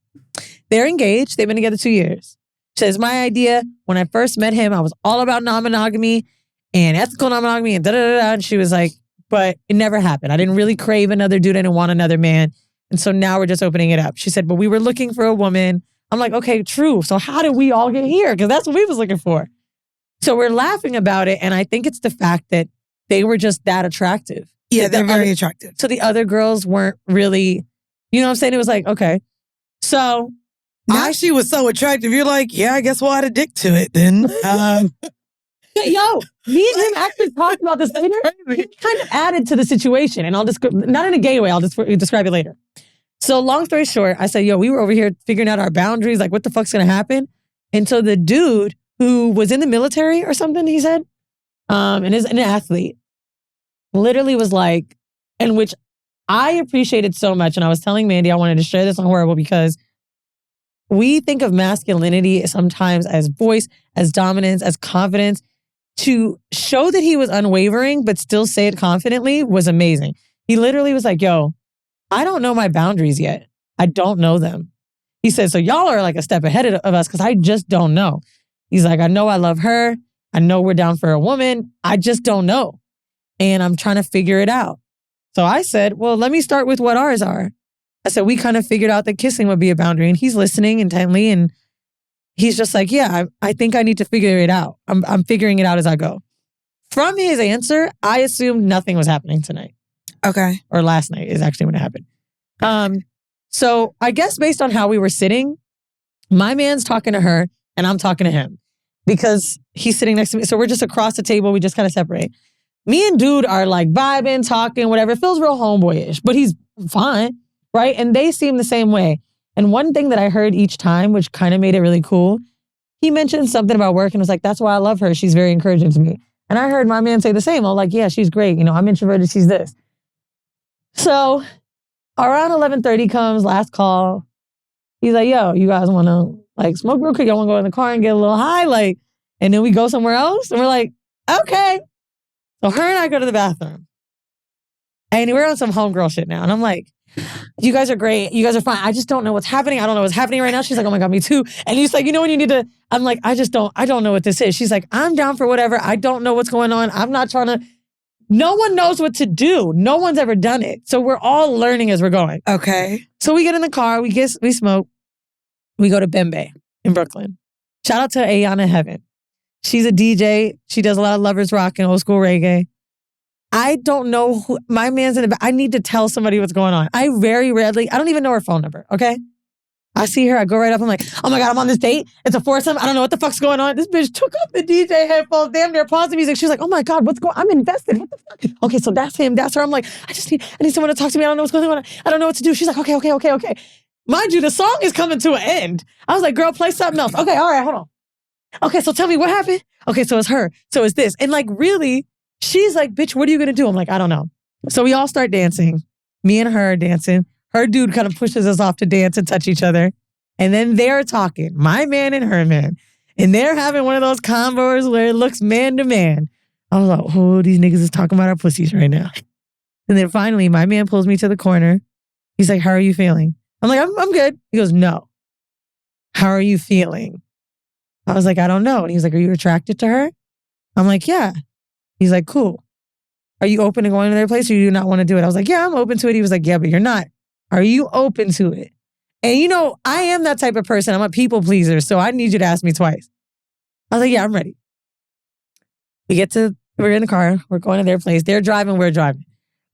They're engaged. They've been together 2 years. She says, my idea, when I first met him, I was all about non-monogamy and ethical non-monogamy and da-da-da-da. And she was like, but it never happened. I didn't really crave another dude. I didn't want another man. And so now we're just opening it up. She said, but we were looking for a woman. I'm like, okay, true. So how did we all get here? Because that's what we was looking for. So we're laughing about it. And I think it's the fact that they were just that attractive. Yeah, they're very attractive. So the other girls weren't really, you know what I'm saying? It was like, okay. So now she was so attractive. You're like, yeah, I guess we'll add a dick to it then. Yo, me and him actually talked about this later. He kind of added to the situation. And I'll not in a gay way, I'll just describe it later. So long story short, I said, yo, we were over here figuring out our boundaries. Like, what the fuck's going to happen? And so the dude who was in the military or something, he said, and is an athlete, literally was like, and which I appreciated so much. And I was telling Mandii I wanted to share this on Horrible because we think of masculinity sometimes as voice, as dominance, as confidence. To show that he was unwavering, but still say it confidently was amazing. He literally was like, yo, I don't know my boundaries yet. I don't know them. He said, so y'all are like a step ahead of us because I just don't know. He's like, I know I love her. I know we're down for a woman. I just don't know. And I'm trying to figure it out. So I said, well, let me start with what ours are. I said, we kind of figured out that kissing would be a boundary. And he's listening intently. And he's just like, yeah, I think I need to figure it out. I'm figuring it out as I go. From his answer, I assumed nothing was happening tonight. Okay. Or last night is actually when it happened. So I guess based on how we were sitting, my man's talking to her and I'm talking to him because he's sitting next to me. So we're just across the table. We just kind of separate. Me and dude are like vibing, talking, whatever. It feels real homeboyish, but he's fine, right? And they seem the same way. And one thing that I heard each time, which kind of made it really cool, he mentioned something about work and was like, that's why I love her. She's very encouraging to me. And I heard my man say the same. I was like, yeah, she's great. You know, I'm introverted. She's this. So around 11:30 comes, last call. He's like, yo, you guys want to like smoke real quick? Y'all want to go in the car and get a little high? Like, and then we go somewhere else? And we're like, okay. So her and I go to the bathroom. And we're on some homegirl shit now. And I'm like, you guys are great. You guys are fine. I just don't know what's happening. I don't know what's happening right now. She's like, oh my God, me too. And he's like, you know when you need to, I'm like, I don't know what this is. She's like, I'm down for whatever. I don't know what's going on. I'm not trying to, no one knows what to do. No one's ever done it. So we're all learning as we're going. Okay. So we get in the car, we smoke. We go to Bembe in Brooklyn. Shout out to Ayana Heaven. She's a DJ. She does a lot of lovers rock and old school reggae. I don't know who, my man's in the back. I need to tell somebody what's going on. I very rarely, I don't even know her phone number, okay? I see her, I go right up, I'm like, oh my God, I'm on this date. It's a foursome. I don't know what the fuck's going on. This bitch took up the DJ headphones, damn near paused the music. She's like, oh my God, what's going on? I'm invested. What the fuck? Okay, so that's him, that's her. I'm like, I need someone to talk to me. I don't know what's going on. I don't know what to do. She's like, okay. Mind you, the song is coming to an end. I was like, girl, play something else. Okay, all right, hold on. Okay, so tell me what happened. Okay, so it's her. So it's this. And like, really, she's like, bitch, what are you going to do? I'm like, I don't know. So we all start dancing. Me and her are dancing. Her dude kind of pushes us off to dance and touch each other. And then they're talking, my man and her man. And they're having one of those combos where it looks man to man. I was like, oh, these niggas is talking about our pussies right now. And then finally, my man pulls me to the corner. He's like, how are you feeling? I'm like, I'm good. He goes, no. How are you feeling? I was like, I don't know. And he's like, are you attracted to her? I'm like, yeah. He's like, cool. Are you open to going to their place or you do not want to do it? I was like, yeah, I'm open to it. He was like, yeah, but you're not. Are you open to it? And you know, I am that type of person. I'm a people pleaser. So I need you to ask me twice. I was like, yeah, I'm ready. We get to We're in the car. We're going to their place. They're driving. We're driving.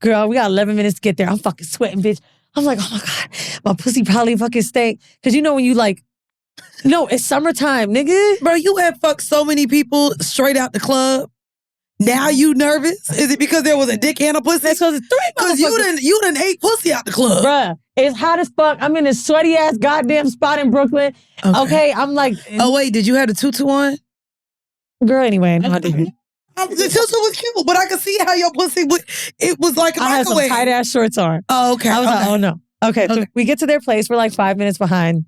Girl, we got 11 minutes to get there. I'm fucking sweating, bitch. I'm like, oh my God, my pussy probably fucking stank. Because you know when you like, no, it's summertime, nigga. Bro, you have fucked so many people straight out the club. Now you nervous? Is it because there was a dick and a pussy? That's because it's 3 Because you done ate pussy out the club. Bruh, it's hot as fuck. I'm in this sweaty ass goddamn spot in Brooklyn. Okay, I'm like. Oh, wait, did you have the tutu on? Girl, anyway, no, I didn't. The tutu was cute, but I could see how your pussy it was like a I had some microwave. tight ass shorts on. Oh, okay. I was like, oh no. Okay, so we get to their place. We're like 5 minutes behind.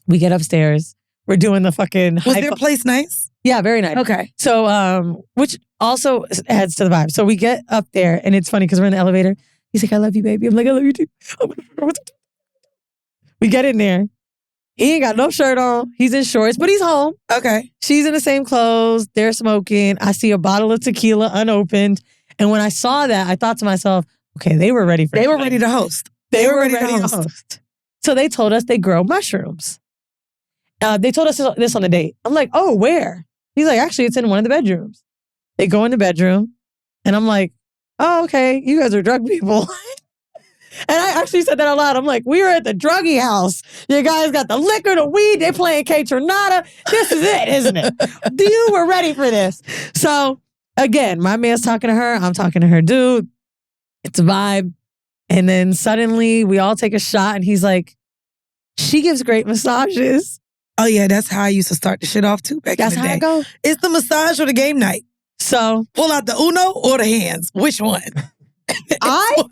We get upstairs. We're doing the fucking. Was their place nice? Yeah, very nice. Okay. So, which also adds to the vibe. So we get up there, and it's funny because we're in the elevator. He's like, I love you, baby. I'm like, I love you too. We get in there. He ain't got no shirt on. He's in shorts, but he's home. Okay. She's in the same clothes. They're smoking. I see a bottle of tequila unopened. And when I saw that, I thought to myself, okay, they were ready for it. They were ready to host. They were ready to host. So they told us they grow mushrooms. They told us this on the date. I'm like, oh, where? He's like, actually, it's in one of the bedrooms. They go in the bedroom, and I'm like, oh, okay, you guys are drug people. And I actually said that out loud. I'm like, we were at the druggy house. You guys got the liquor, the weed, they playing K Tornado. This is it, isn't it? You were ready for this. So, again, my man's talking to her. I'm talking to her dude. It's a vibe. And then suddenly, we all take a shot, and he's like, she gives great massages. Oh, yeah, that's how I used to start the shit off, too, back in the day. That's how I go. It's the massage or the game night. So, pull out the Uno or the hands. Which one? I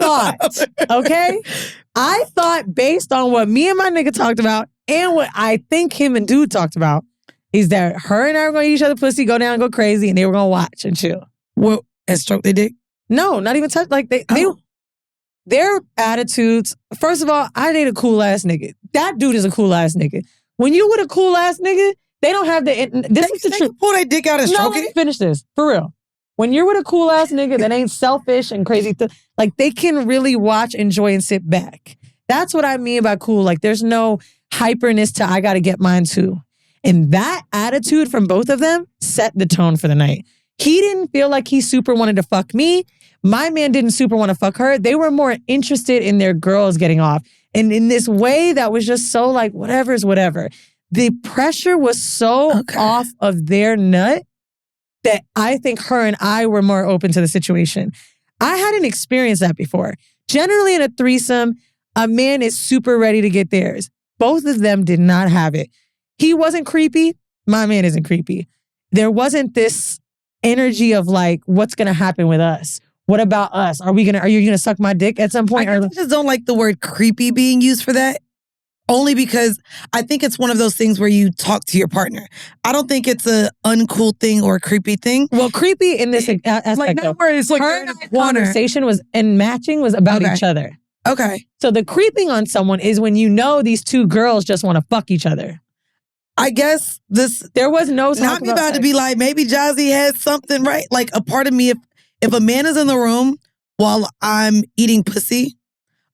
thought based on what me and my nigga talked about and what I think him and dude talked about is that her and I were going to eat each other pussy, go down, go crazy, and they were going to watch and chill. Well, and stroke their dick? No, not even touch. Like, their attitudes. First of all, I date a cool ass nigga. That dude is a cool ass nigga. When you with a cool ass nigga, they don't have the. This is the truth. Pull their dick out and stroke it. Let me finish this for real. When you're with a cool ass nigga that ain't selfish and crazy, like they can really watch, enjoy, and sit back. That's what I mean by cool. Like there's no hyperness to I gotta get mine too. And that attitude from both of them set the tone for the night. He didn't feel like he super wanted to fuck me. My man didn't super want to fuck her. They were more interested in their girls getting off. And in this way that was just so like, whatever's whatever. The pressure was so off of their nut that I think her and I were more open to the situation. I hadn't experienced that before. Generally in a threesome, a man is super ready to get theirs. Both of them did not have it. He wasn't creepy. My man isn't creepy. There wasn't this energy of like, what's going to happen with us? What about us? Are you going to suck my dick at some point? I just don't like the word creepy being used for that. Only because I think it's one of those things where you talk to your partner. I don't think it's a uncool thing or a creepy thing. Well, creepy in this aspect. Like not where it's like her and I conversation was and matching was about each other. Okay. So the creeping on someone is when you know these two girls just want to fuck each other. I guess there was no talk not me about to be like maybe Jazzy has something right. Like a part of me, if a man is in the room while I'm eating pussy,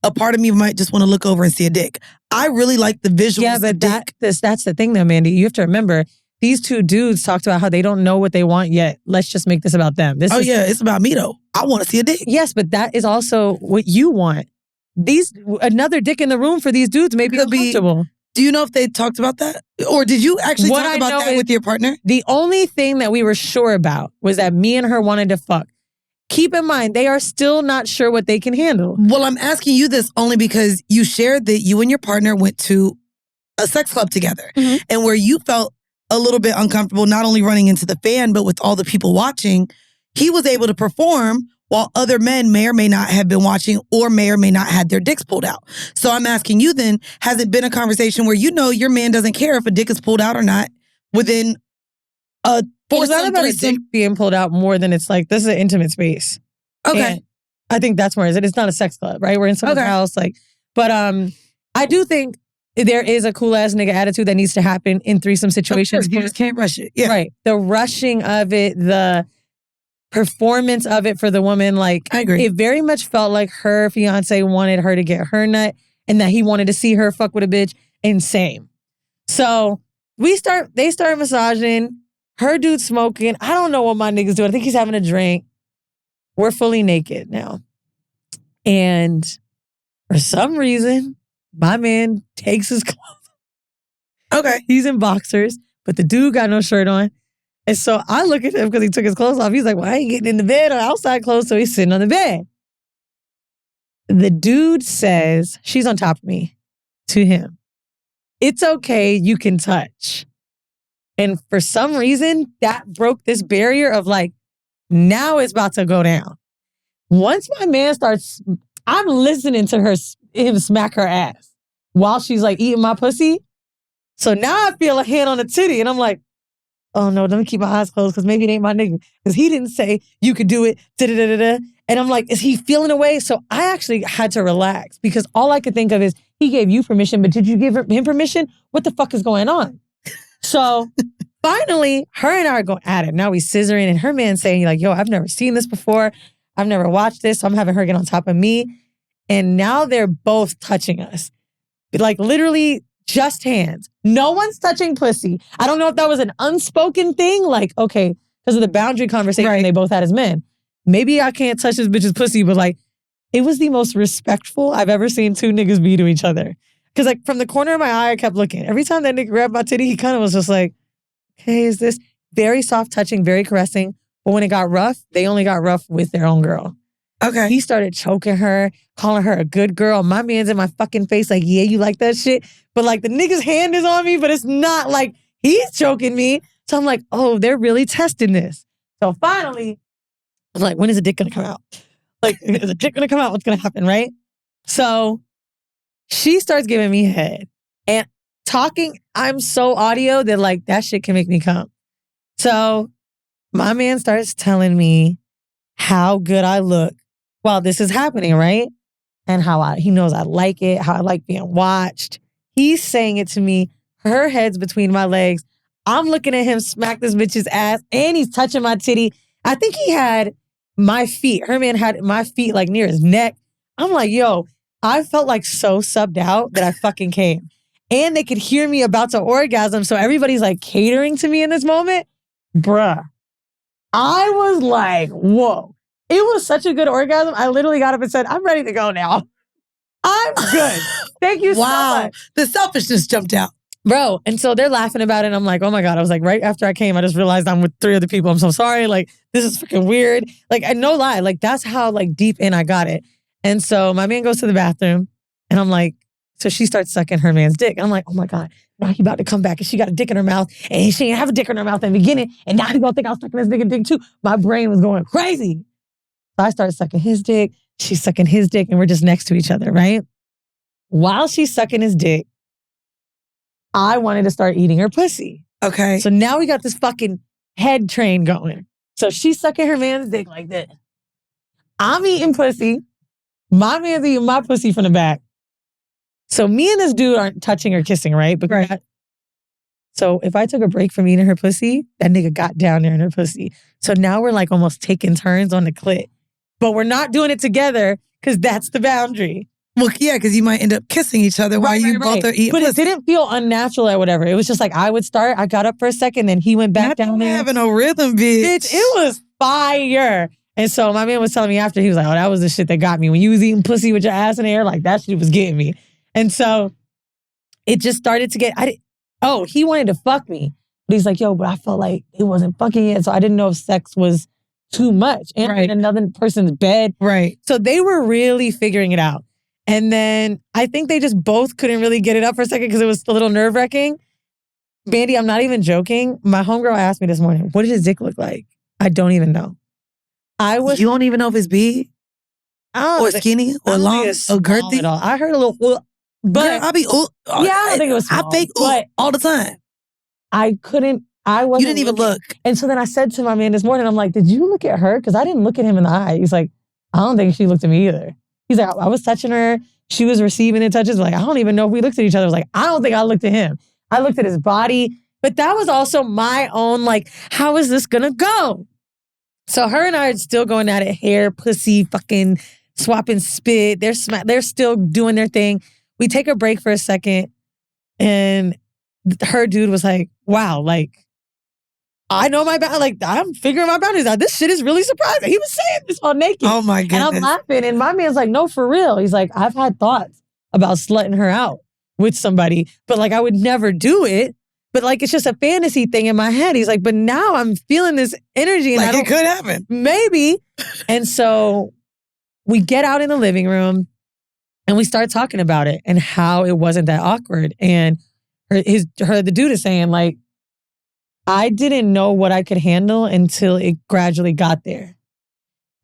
a part of me might just want to look over and see a dick. I really like the visuals. Yeah, but that's the thing though, Mandy. You have to remember, these two dudes talked about how they don't know what they want yet. Let's just make this about them. It's about me though. I want to see a dick. Yes, but that is also what you want. Another dick in the room for these dudes may be uncomfortable. Do you know if they talked about that? Or did you actually talk about that with your partner? The only thing that we were sure about was that me and her wanted to fuck. Keep in mind, they are still not sure what they can handle. Well, I'm asking you this only because you shared that you and your partner went to a sex club together. Mm-hmm. And where you felt a little bit uncomfortable, not only running into the fan, but with all the people watching, he was able to perform while other men may or may not have been watching or may or may not had their dicks pulled out. So I'm asking you then, has it been a conversation where you know your man doesn't care if a dick is pulled out or not within a It's not about a dick being pulled out more than it's like, this is an intimate space. Okay. And I think that's where it's not a sex club, right? We're in someone's house. But I do think there is a cool ass nigga attitude that needs to happen in threesome situations. You just can't rush it. Yeah. Right. The rushing of it, the performance of it for the woman, like I agree. It very much felt like her fiance wanted her to get her nut and that he wanted to see her fuck with a bitch. And same. So they start massaging. Her dude smoking. I don't know what my nigga's doing. I think he's having a drink. We're fully naked now. And for some reason, my man takes his clothes. Okay. He's in boxers, but the dude got no shirt on. And so I look at him because he took his clothes off. He's like, well, I ain't getting in the bed or outside clothes. So he's sitting on the bed. The dude says, she's on top of me, to him. It's okay, you can touch. And for some reason, that broke this barrier of like, now it's about to go down. Once my man starts, I'm listening to him smack her ass while she's like eating my pussy. So now I feel a hand on the titty and I'm like, oh no, let me keep my eyes closed because maybe it ain't my nigga. Because he didn't say you could do it. Da-da-da-da-da. And I'm like, is he feeling away? So I actually had to relax because all I could think of is he gave you permission, but did you give him permission? What the fuck is going on? So finally, her and I are going at it. Now we scissoring and her man saying like, yo, I've never seen this before. I've never watched this. So I'm having her get on top of me. And now they're both touching us. Like literally just hands. No one's touching pussy. I don't know if that was an unspoken thing. Like, okay, because of the boundary conversation they both had as men. Maybe I can't touch this bitch's pussy, but like, it was the most respectful I've ever seen two niggas be to each other. Because like from the corner of my eye, I kept looking. Every time that nigga grabbed my titty, he kind of was just like, hey, is this very soft touching, very caressing. But when it got rough, they only got rough with their own girl. Okay. He started choking her, calling her a good girl. My man's in my fucking face like, yeah, you like that shit? But like the nigga's hand is on me, but it's not like he's choking me. So I'm like, oh, they're really testing this. So finally, I was like, when is the dick gonna come out? Like, is the dick gonna come out? What's gonna happen, right? So she starts giving me head. And talking, I'm so audio that like that shit can make me come. So my man starts telling me how good I look while this is happening, right? And how he knows I like it, how I like being watched. He's saying it to me. Her head's between my legs. I'm looking at him smack this bitch's ass and he's touching my titty. I think he had my feet. Her man had my feet like near his neck. I'm like, yo, I felt like so subbed out that I fucking came. And they could hear me about to orgasm. So everybody's like catering to me in this moment. Bruh. I was like, whoa. It was such a good orgasm. I literally got up and said, I'm ready to go now. I'm good. Thank you so much. The selfishness jumped out. Bro, and so they're laughing about it. And I'm like, oh my God. I was like, right after I came, I just realized I'm with 3 other people. I'm so sorry. Like, this is freaking weird. Like, and no lie. Like, that's how like deep in I got it. And so my man goes to the bathroom and I'm like, so she starts sucking her man's dick. And I'm like, oh my God, now he about to come back and she got a dick in her mouth and she didn't have a dick in her mouth in the beginning. And now he gonna think I was sucking this nigga dick too. My brain was going crazy. So I started sucking his dick. She's sucking his dick and we're just next to each other, right? While she's sucking his dick, I wanted to start eating her pussy. Okay. So now we got this fucking head train going. So she's sucking her man's dick like this. I'm eating pussy. My man's eating my pussy from the back. So me and this dude aren't touching or kissing, right? So if I took a break from eating her pussy, that nigga got down there in her pussy. So now we're like almost taking turns on the clit. But we're not doing it together because that's the boundary. Well, yeah, because you might end up kissing each other while you both are eating. But it didn't feel unnatural or whatever. It was just like I would start. I got up for a second, then he went back down there. Having a rhythm, bitch. It was fire. And so my man was telling me after, he was like, oh, that was the shit that got me. When you was eating pussy with your ass in the air, like that shit was getting me. And so it just started to get, he wanted to fuck me. But he's like, yo, but I felt like it wasn't fucking yet. So I didn't know if sex was too much. And in another person's bed. Right. So they were really figuring it out. And then I think they just both couldn't really get it up for a second because it was a little nerve-wracking. Mandii, I'm not even joking. My homegirl asked me this morning, what did his dick look like? I don't even know. You don't even know if it's big? Or skinny? Or long? Or girthy? At all. I heard a little, but girl, I don't think it was small. I fake all the time. I couldn't, I wasn't. You didn't even look. And so then I said to my man this morning, I'm like, did you look at her? Because I didn't look at him in the eye. He's like, I don't think she looked at me either. He's like, I was touching her. She was receiving the touches. Like, I don't even know if we looked at each other. I was like, I don't think I looked at him. I looked at his body. But that was also my own, like, how is this going to go? So her and I are still going at it. Hair, pussy, fucking swapping spit. They're still doing their thing. We take a break for a second. And her dude was like, wow, like, I know my boundaries. Like, I'm figuring my boundaries out. This shit is really surprising. He was saying this all naked. Oh my goodness. And I'm laughing. And my man's like, no, for real. He's like, I've had thoughts about slutting her out with somebody, but like, I would never do it. But like, it's just a fantasy thing in my head. He's like, but now I'm feeling this energy. And like it could happen. Maybe. And so we get out in the living room and we start talking about it and how it wasn't that awkward. And the dude is saying like, I didn't know what I could handle until it gradually got there.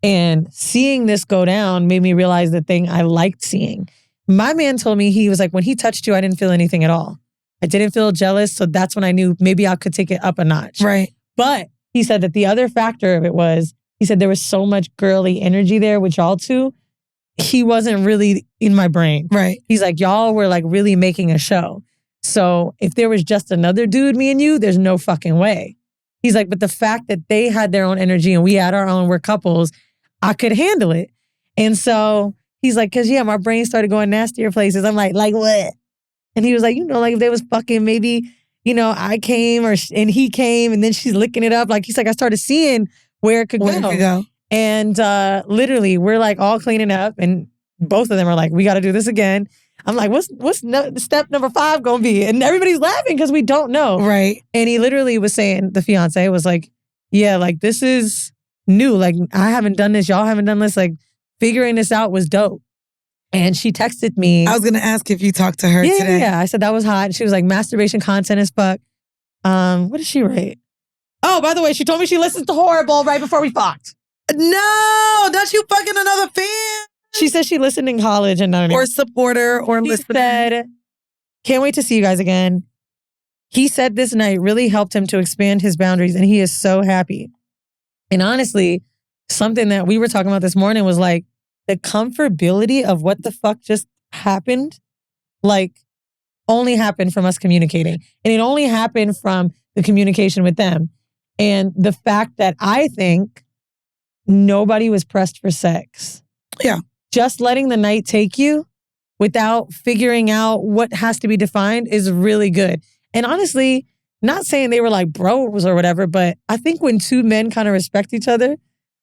And seeing this go down made me realize the thing I liked seeing. My man told me, he was like, when he touched you, I didn't feel anything at all. I didn't feel jealous. So that's when I knew maybe I could take it up a notch. Right. But he said that the other factor of it was, he said there was so much girly energy there with y'all two. He wasn't really in my brain. Right. He's like, y'all were like really making a show. So if there was just another dude, me and you, there's no fucking way. He's like, but the fact that they had their own energy and we had our own, we're couples, I could handle it. And so he's like, cause yeah, my brain started going nastier places. I'm like what? And he was like, like if they was fucking maybe, I came and he came and then she's licking it up. Like he's like, I started seeing where it could go. And literally we're like all cleaning up and both of them are like, we got to do this again. I'm like, what's step number 5 gonna be? And everybody's laughing because we don't know. Right. And he literally was saying, the fiance was like, yeah, like this is new. Like I haven't done this. Y'all haven't done this. Like figuring this out was dope. And she texted me. I was going to ask if you talked to her today. Yeah. I said that was hot. She was like, masturbation content as fuck. What did she write? Oh, by the way, she told me she listens to Horrible right before we fucked. No, not you fucking another fan. She said she listened in college and not anymore. Or supporter or He listener. said, can't wait to see you guys again. He said this night really helped him to expand his boundaries and he is so happy. And honestly, something that we were talking about this morning was like the comfortability of what the fuck just happened, like only happened from us communicating. And it only happened from the communication with them. And the fact that I think nobody was pressed for sex. Yeah. Just letting the night take you without figuring out what has to be defined is really good. And honestly, not saying they were like bros or whatever, but I think when two men kind of respect each other,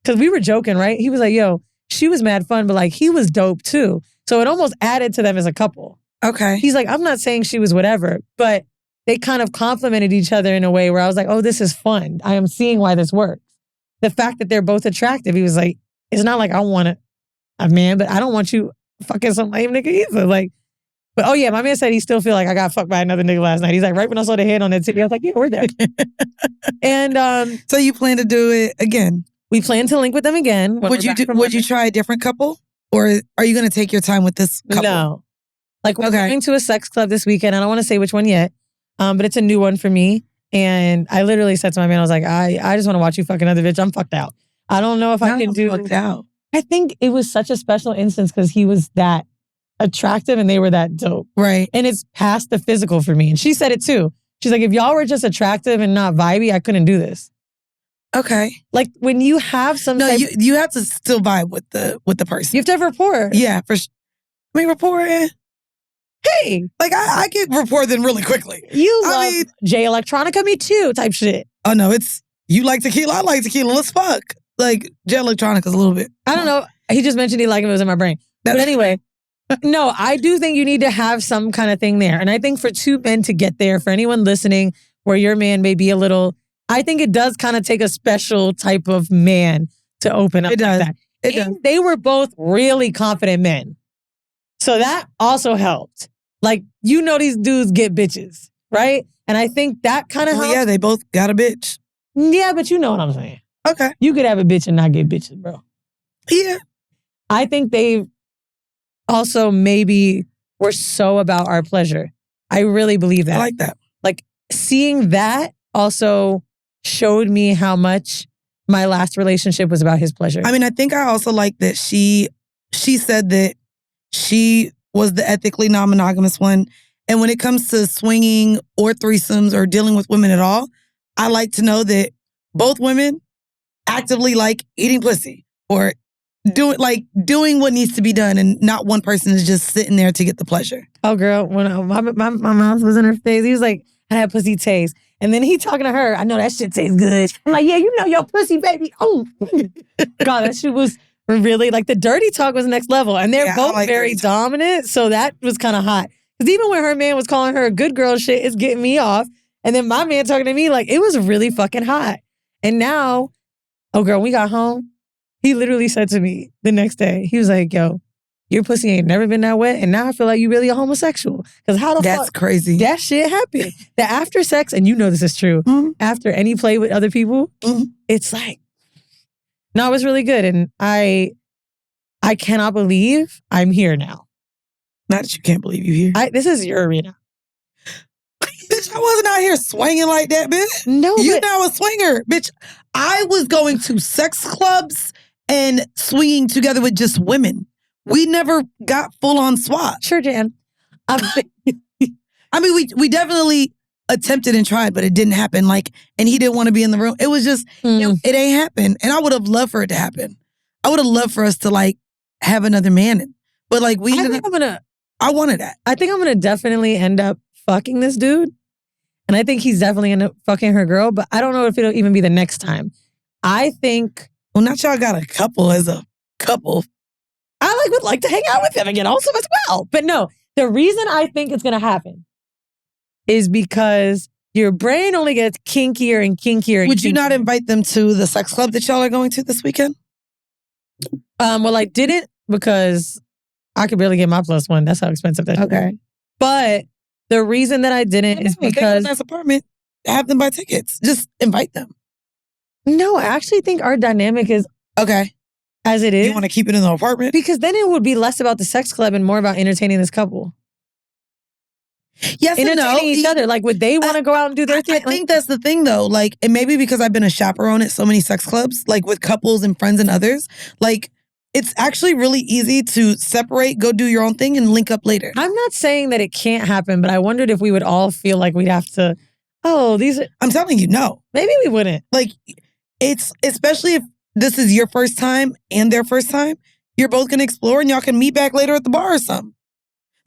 because we were joking, right? He was like, yo, she was mad fun, but like he was dope too. So it almost added to them as a couple. Okay. He's like, I'm not saying she was whatever, but they kind of complimented each other in a way where I was like, oh, this is fun. I am seeing why this works. The fact that they're both attractive, he was like, it's not like I want a man, but I don't want you fucking some lame nigga either. Like, but oh yeah, my man said he still feel like I got fucked by another nigga last night. He's like, right when I saw the head on that titty, I was like, yeah, we're there. And so you plan to do it again? We plan to link with them again. Would you try a different couple? Or are you going to take your time with this couple? No. Like we're going to a sex club this weekend. I don't want to say which one yet. But it's a new one for me. And I literally said to my man, I was like, I just want to watch you fucking other bitch. I'm fucked out. I don't know if I can do. Fucked out. I think it was such a special instance because he was that attractive and they were that dope. Right. And it's past the physical for me. And she said it too. She's like, if y'all were just attractive and not vibey, I couldn't do this. Okay. Like when you have some you have to still vibe with the person. You have to have rapport. Yeah, for sure. I mean, rapport, hey. Like I get rapport then really quickly. You love J Electronica, me too, type shit. Oh no, it's you like tequila, I like tequila, let's fuck. Like J Electronica's a little bit. I don't know. He just mentioned he liked it was in my brain. But anyway, no, I do think you need to have some kind of thing there. And I think for two men to get there, for anyone listening where your man may be a little, I think it does kind of take a special type of man to open up. It does. Like that. It does. They were both really confident men. So that also helped. Like, these dudes get bitches, right? And I think that kind of helps. Yeah, they both got a bitch. Yeah, but you know what I'm saying. Okay. You could have a bitch and not get bitches, bro. Yeah. I think they also maybe were so about our pleasure. I really believe that. I like that. Like, seeing that also showed me how much my last relationship was about his pleasure. I mean, I think I also like that she said that she was the ethically non-monogamous one. And when it comes to swinging or threesomes or dealing with women at all, I like to know that both women actively like eating pussy or doing what needs to be done and not one person is just sitting there to get the pleasure. Oh, girl, when my mouth was in her face, he was like, I had pussy taste. And then he talking to her. I know that shit tastes good. I'm like, yeah, you know your pussy, baby. Oh, God, that shit was really like the dirty talk was next level. And they're both like very dominant. So that was kind of hot. Because even when her man was calling her a good girl shit, it's getting me off. And then my man talking to me, like, it was really fucking hot. And now, oh, girl, we got home. He literally said to me the next day, he was like, yo, your pussy ain't never been that wet. And now I feel like you really a homosexual. Because how the fuck? That's crazy. That shit happened. The after sex, and you know this is true, after any play with other people, it's like, no, it was really good. And I cannot believe I'm here now. Not that you can't believe you're here. This is your arena. Bitch, I wasn't out here swinging like that, bitch. No, you now a swinger, bitch. I was going to sex clubs and swinging together with just women. We never got full on swap. Sure, Jan. I mean, we definitely attempted and tried, but it didn't happen. Like, and he didn't want to be in the room. It was just, it ain't happen. And I would have loved for it to happen. I would have loved for us to like have another man. But like I wanted that. I think I'm gonna definitely end up fucking this dude. And I think he's definitely end up fucking her girl, but I don't know if it'll even be the next time. I think... Well, not y'all got a couple as a couple. I would like to hang out with him again also as well. But no, the reason I think it's going to happen is because your brain only gets kinkier and kinkier and Would you not invite them to the sex club that y'all are going to this weekend? Well, I didn't because I could barely get my +1. That's how expensive that is. Okay. But... the reason that I didn't is because... Nice apartment, have them buy tickets. Just invite them. No, I actually think our dynamic is... okay. As it is. You want to keep it in the apartment? Because then it would be less about the sex club and more about entertaining this couple. Yes and no. Entertaining each other. Like, would they want to go out and do their thing? I think that's the thing, though. Like, and maybe because I've been a chaperone at so many sex clubs, like with couples and friends and others, like... it's actually really easy to separate, go do your own thing, and link up later. I'm not saying that it can't happen, but I wondered if we would all feel like we'd have to, I'm telling you, no. Maybe we wouldn't. Like, it's, especially if this is your first time and their first time, you're both going to explore and y'all can meet back later at the bar or something.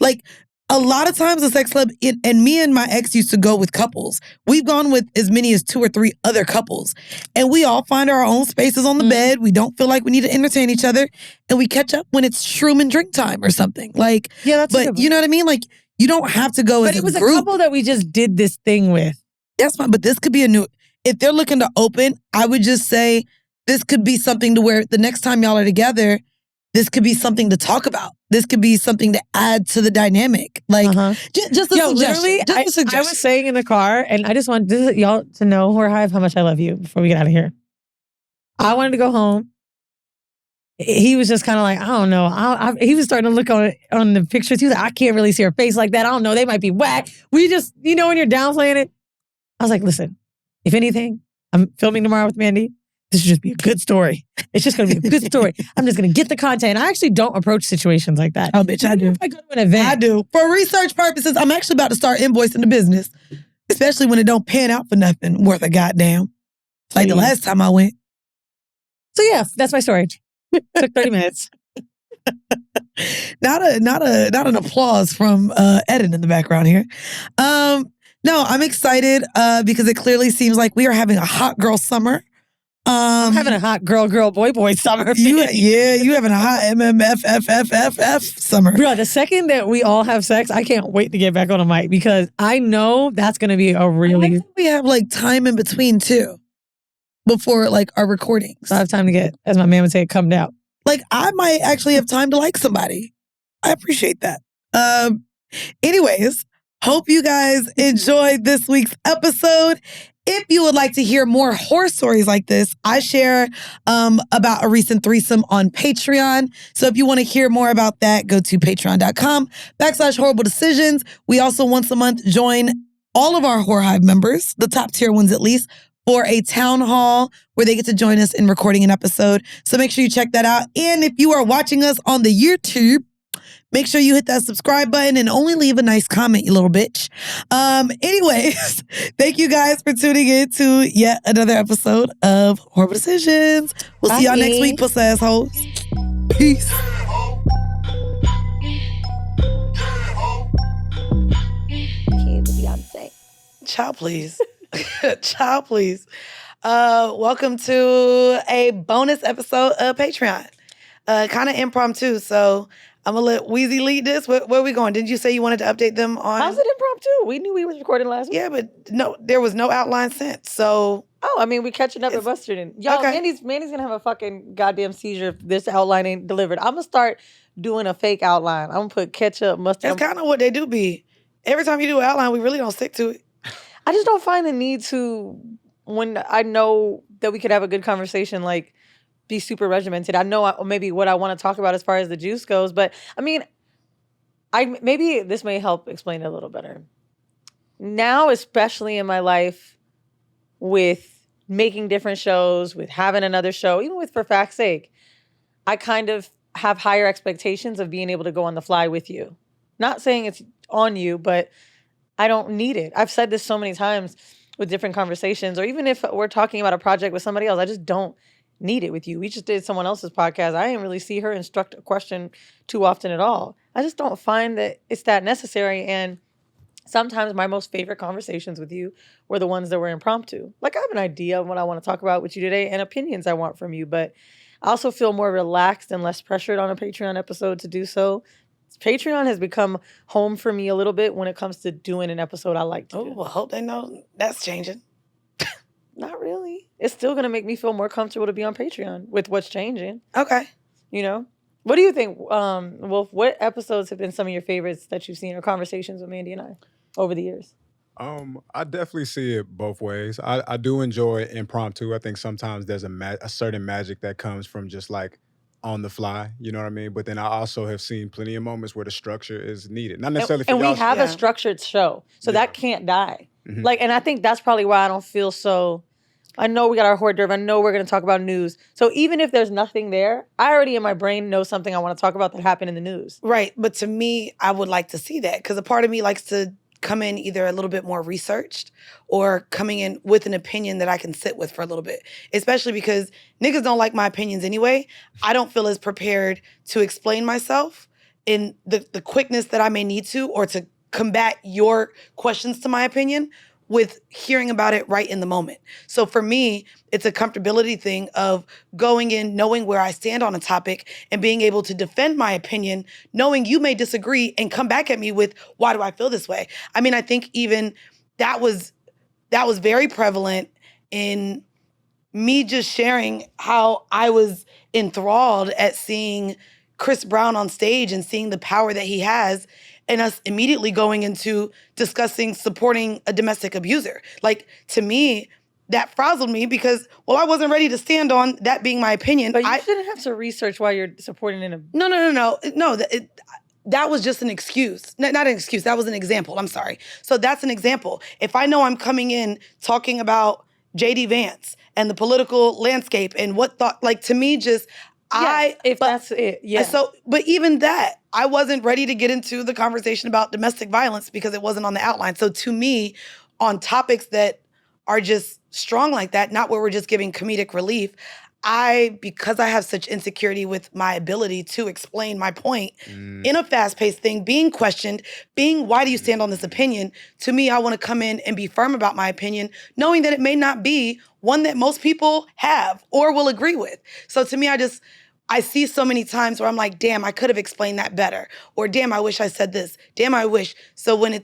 Like, a lot of times the sex club, and me and my ex used to go with couples. We've gone with as many as 2 or 3 other couples. And we all find our own spaces on the bed. We don't feel like we need to entertain each other. And we catch up when it's shroom and drink time or something. Like, yeah, that's but you know what I mean? Like, you don't have to go as a group. But it was a couple that we just did this thing with. That's fine, but this could be a new... if they're looking to open, I would just say this could be something to where the next time y'all are together, this could be something to talk about. This could be something to add to the dynamic. Like, just a suggestion. Literally, just a suggestion. I was saying in the car, and I just want y'all to know, Hive, how much I love you before we get out of here. I wanted to go home. He was just kind of like, I don't know. He was starting to look on the pictures. He was like, I can't really see her face like that. I don't know. They might be whack. We just, when you're downplaying it. I was like, listen, if anything, I'm filming tomorrow with Mandii. This should just be a good story. It's just going to be a good story. I'm just going to get the content. I actually don't approach situations like that. Oh, bitch, I do. If I go to an event. I do. For research purposes, I'm actually about to start invoicing the business. Especially when it don't pan out for nothing worth a goddamn. Like the last time I went. So yeah, that's my story. Took 30 minutes. Not an applause from Eden in the background here. No, I'm excited because it clearly seems like we are having a hot girl summer. I'm having a hot girl, boy summer. You having a hot MMFFFFF summer. Bro, the second that we all have sex, I can't wait to get back on a mic because I know that's going to be a really... we have like time in between too. Before like our recordings. So I have time to get, as my man would say, cummed out. Like I might actually have time to like somebody. I appreciate that. Anyways, hope you guys enjoyed this week's episode. If you would like to hear more horror stories like this, I share about a recent threesome on Patreon. So if you want to hear more about that, go to patreon.com/horrible decisions. We also once a month join all of our Horror Hive members, the top tier ones at least, for a town hall where they get to join us in recording an episode. So make sure you check that out. And if you are watching us on the YouTube, make sure you hit that subscribe button and only leave a nice comment, you little bitch. Anyways, thank you guys for tuning in to yet another episode of Horrible Decisions. We'll see y'all next week, puss assholes. Peace. Okay, Beyonce. Ciao, please. Child, please. Welcome to a bonus episode of Patreon. Kind of impromptu, so I'm gonna let Weezy lead this. Where are we going? Didn't you say you wanted to update them on? How's it impromptu? We knew we was recording last week. Yeah, but no, there was no outline sent. So we catching up at Mustard. And y'all, okay. Mandy's gonna have a fucking goddamn seizure if this outline ain't delivered. I'm gonna start doing a fake outline. I'm gonna put ketchup, mustard. That's kind of what they do be. Every time you do an outline, we really don't stick to it. I just don't find the need to, when I know that we could have a good conversation, like, be super regimented. I know maybe what I want to talk about as far as the juice goes, but I mean, maybe this may help explain it a little better. Now, especially in my life, with making different shows, with having another show, even with For Fact's Sake, I kind of have higher expectations of being able to go on the fly with you. Not saying it's on you, but I don't need it. I've said this so many times with different conversations, or even if we're talking about a project with somebody else, I just don't need it with you. We just did someone else's podcast. I didn't really see her instruct a question too often at all. I just don't find that it's that necessary. And sometimes my most favorite conversations with you were the ones that were impromptu. Like, I have an idea of what I want to talk about with you today and opinions I want from you, but I also feel more relaxed and less pressured on a Patreon episode to do so. Patreon has become home for me a little bit when it comes to doing an episode I like to do. Well, hope they know that's changing. Not really. It's still going to make me feel more comfortable to be on Patreon with what's changing. Okay. You know? What do you think, Wolf? What episodes have been some of your favorites that you've seen, or conversations with Mandii and I over the years? I definitely see it both ways. I do enjoy impromptu. I think sometimes there's a certain magic that comes from just like on the fly, you know what I mean? But then I also have seen plenty of moments where the structure is needed. Not necessarily for and y'all. we have a structured show, so that can't die. Mm-hmm. Like, and I think that's probably why I don't feel so. I know we got our Heaux Dearve. I know we're going to talk about news. So even if there's nothing there, I already in my brain know something I want to talk about that happened in the news. Right. But to me, I would like to see that, because a part of me likes to come in either a little bit more researched or coming in with an opinion that I can sit with for a little bit, especially because niggas don't like my opinions anyway. I don't feel as prepared to explain myself in the quickness that I may need to, or to combat your questions to my opinion with hearing about it right in the moment. So for me, it's a comfortability thing of going in, knowing where I stand on a topic and being able to defend my opinion, knowing you may disagree and come back at me with, why do I feel this way? I mean, I think even that was very prevalent in me just sharing how I was enthralled at seeing Chris Brown on stage and seeing the power that he has, and us immediately going into discussing supporting a domestic abuser. Like, to me, that frazzled me because, well, I wasn't ready to stand on that being my opinion. But you shouldn't have to research why you're supporting an abuser. No. That was just an excuse. Not an excuse. That was an example. I'm sorry. So that's an example. If I know I'm coming in talking about J.D. Vance and the political landscape and what thought, like, to me, just... that's it, yeah. So, but even that, I wasn't ready to get into the conversation about domestic violence because it wasn't on the outline. So to me, on topics that are just strong like that, not where we're just giving comedic relief, because I have such insecurity with my ability to explain my point in a fast-paced thing, being questioned, why do you stand on this opinion? To me, I want to come in and be firm about my opinion, knowing that it may not be one that most people have or will agree with. So to me, I see so many times where I'm like, damn, I could have explained that better. Or damn, I wish I said this. Damn, I wish. So when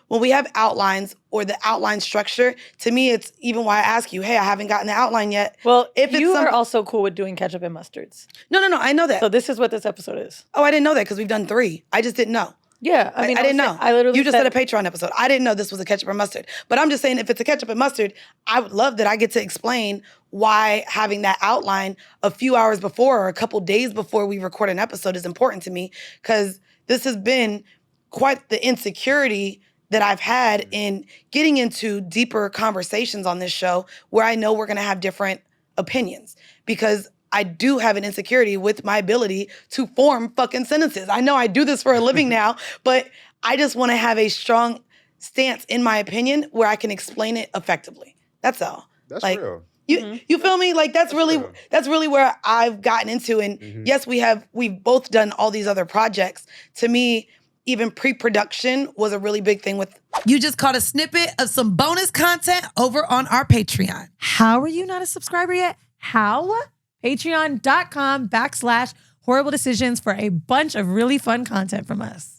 we have outlines or the outline structure, to me, it's even why I ask you, hey, I haven't gotten the outline yet. Well, if you are also cool with doing ketchup and mustards. No, I know that. So this is what this episode is. Oh, I didn't know that because we've done 3. I just didn't know. Yeah, I mean, I didn't know. I literally you just said a Patreon episode. I didn't know this was a ketchup and mustard. But I'm just saying, if it's a ketchup and mustard, I would love that I get to explain why having that outline a few hours before or a couple days before we record an episode is important to me, because this has been quite the insecurity that I've had in getting into deeper conversations on this show where I know we're going to have different opinions, because I do have an insecurity with my ability to form fucking sentences. I know I do this for a living now, but I just want to have a strong stance in my opinion where I can explain it effectively. That's all. That's like, real. You feel me? Like, that's really where I've gotten into. And yes, we've both done all these other projects. To me, even pre-production was a really big thing with. You just caught a snippet of some bonus content over on our Patreon. How are you not a subscriber yet? How? Patreon.com/horrible decisions for a bunch of really fun content from us.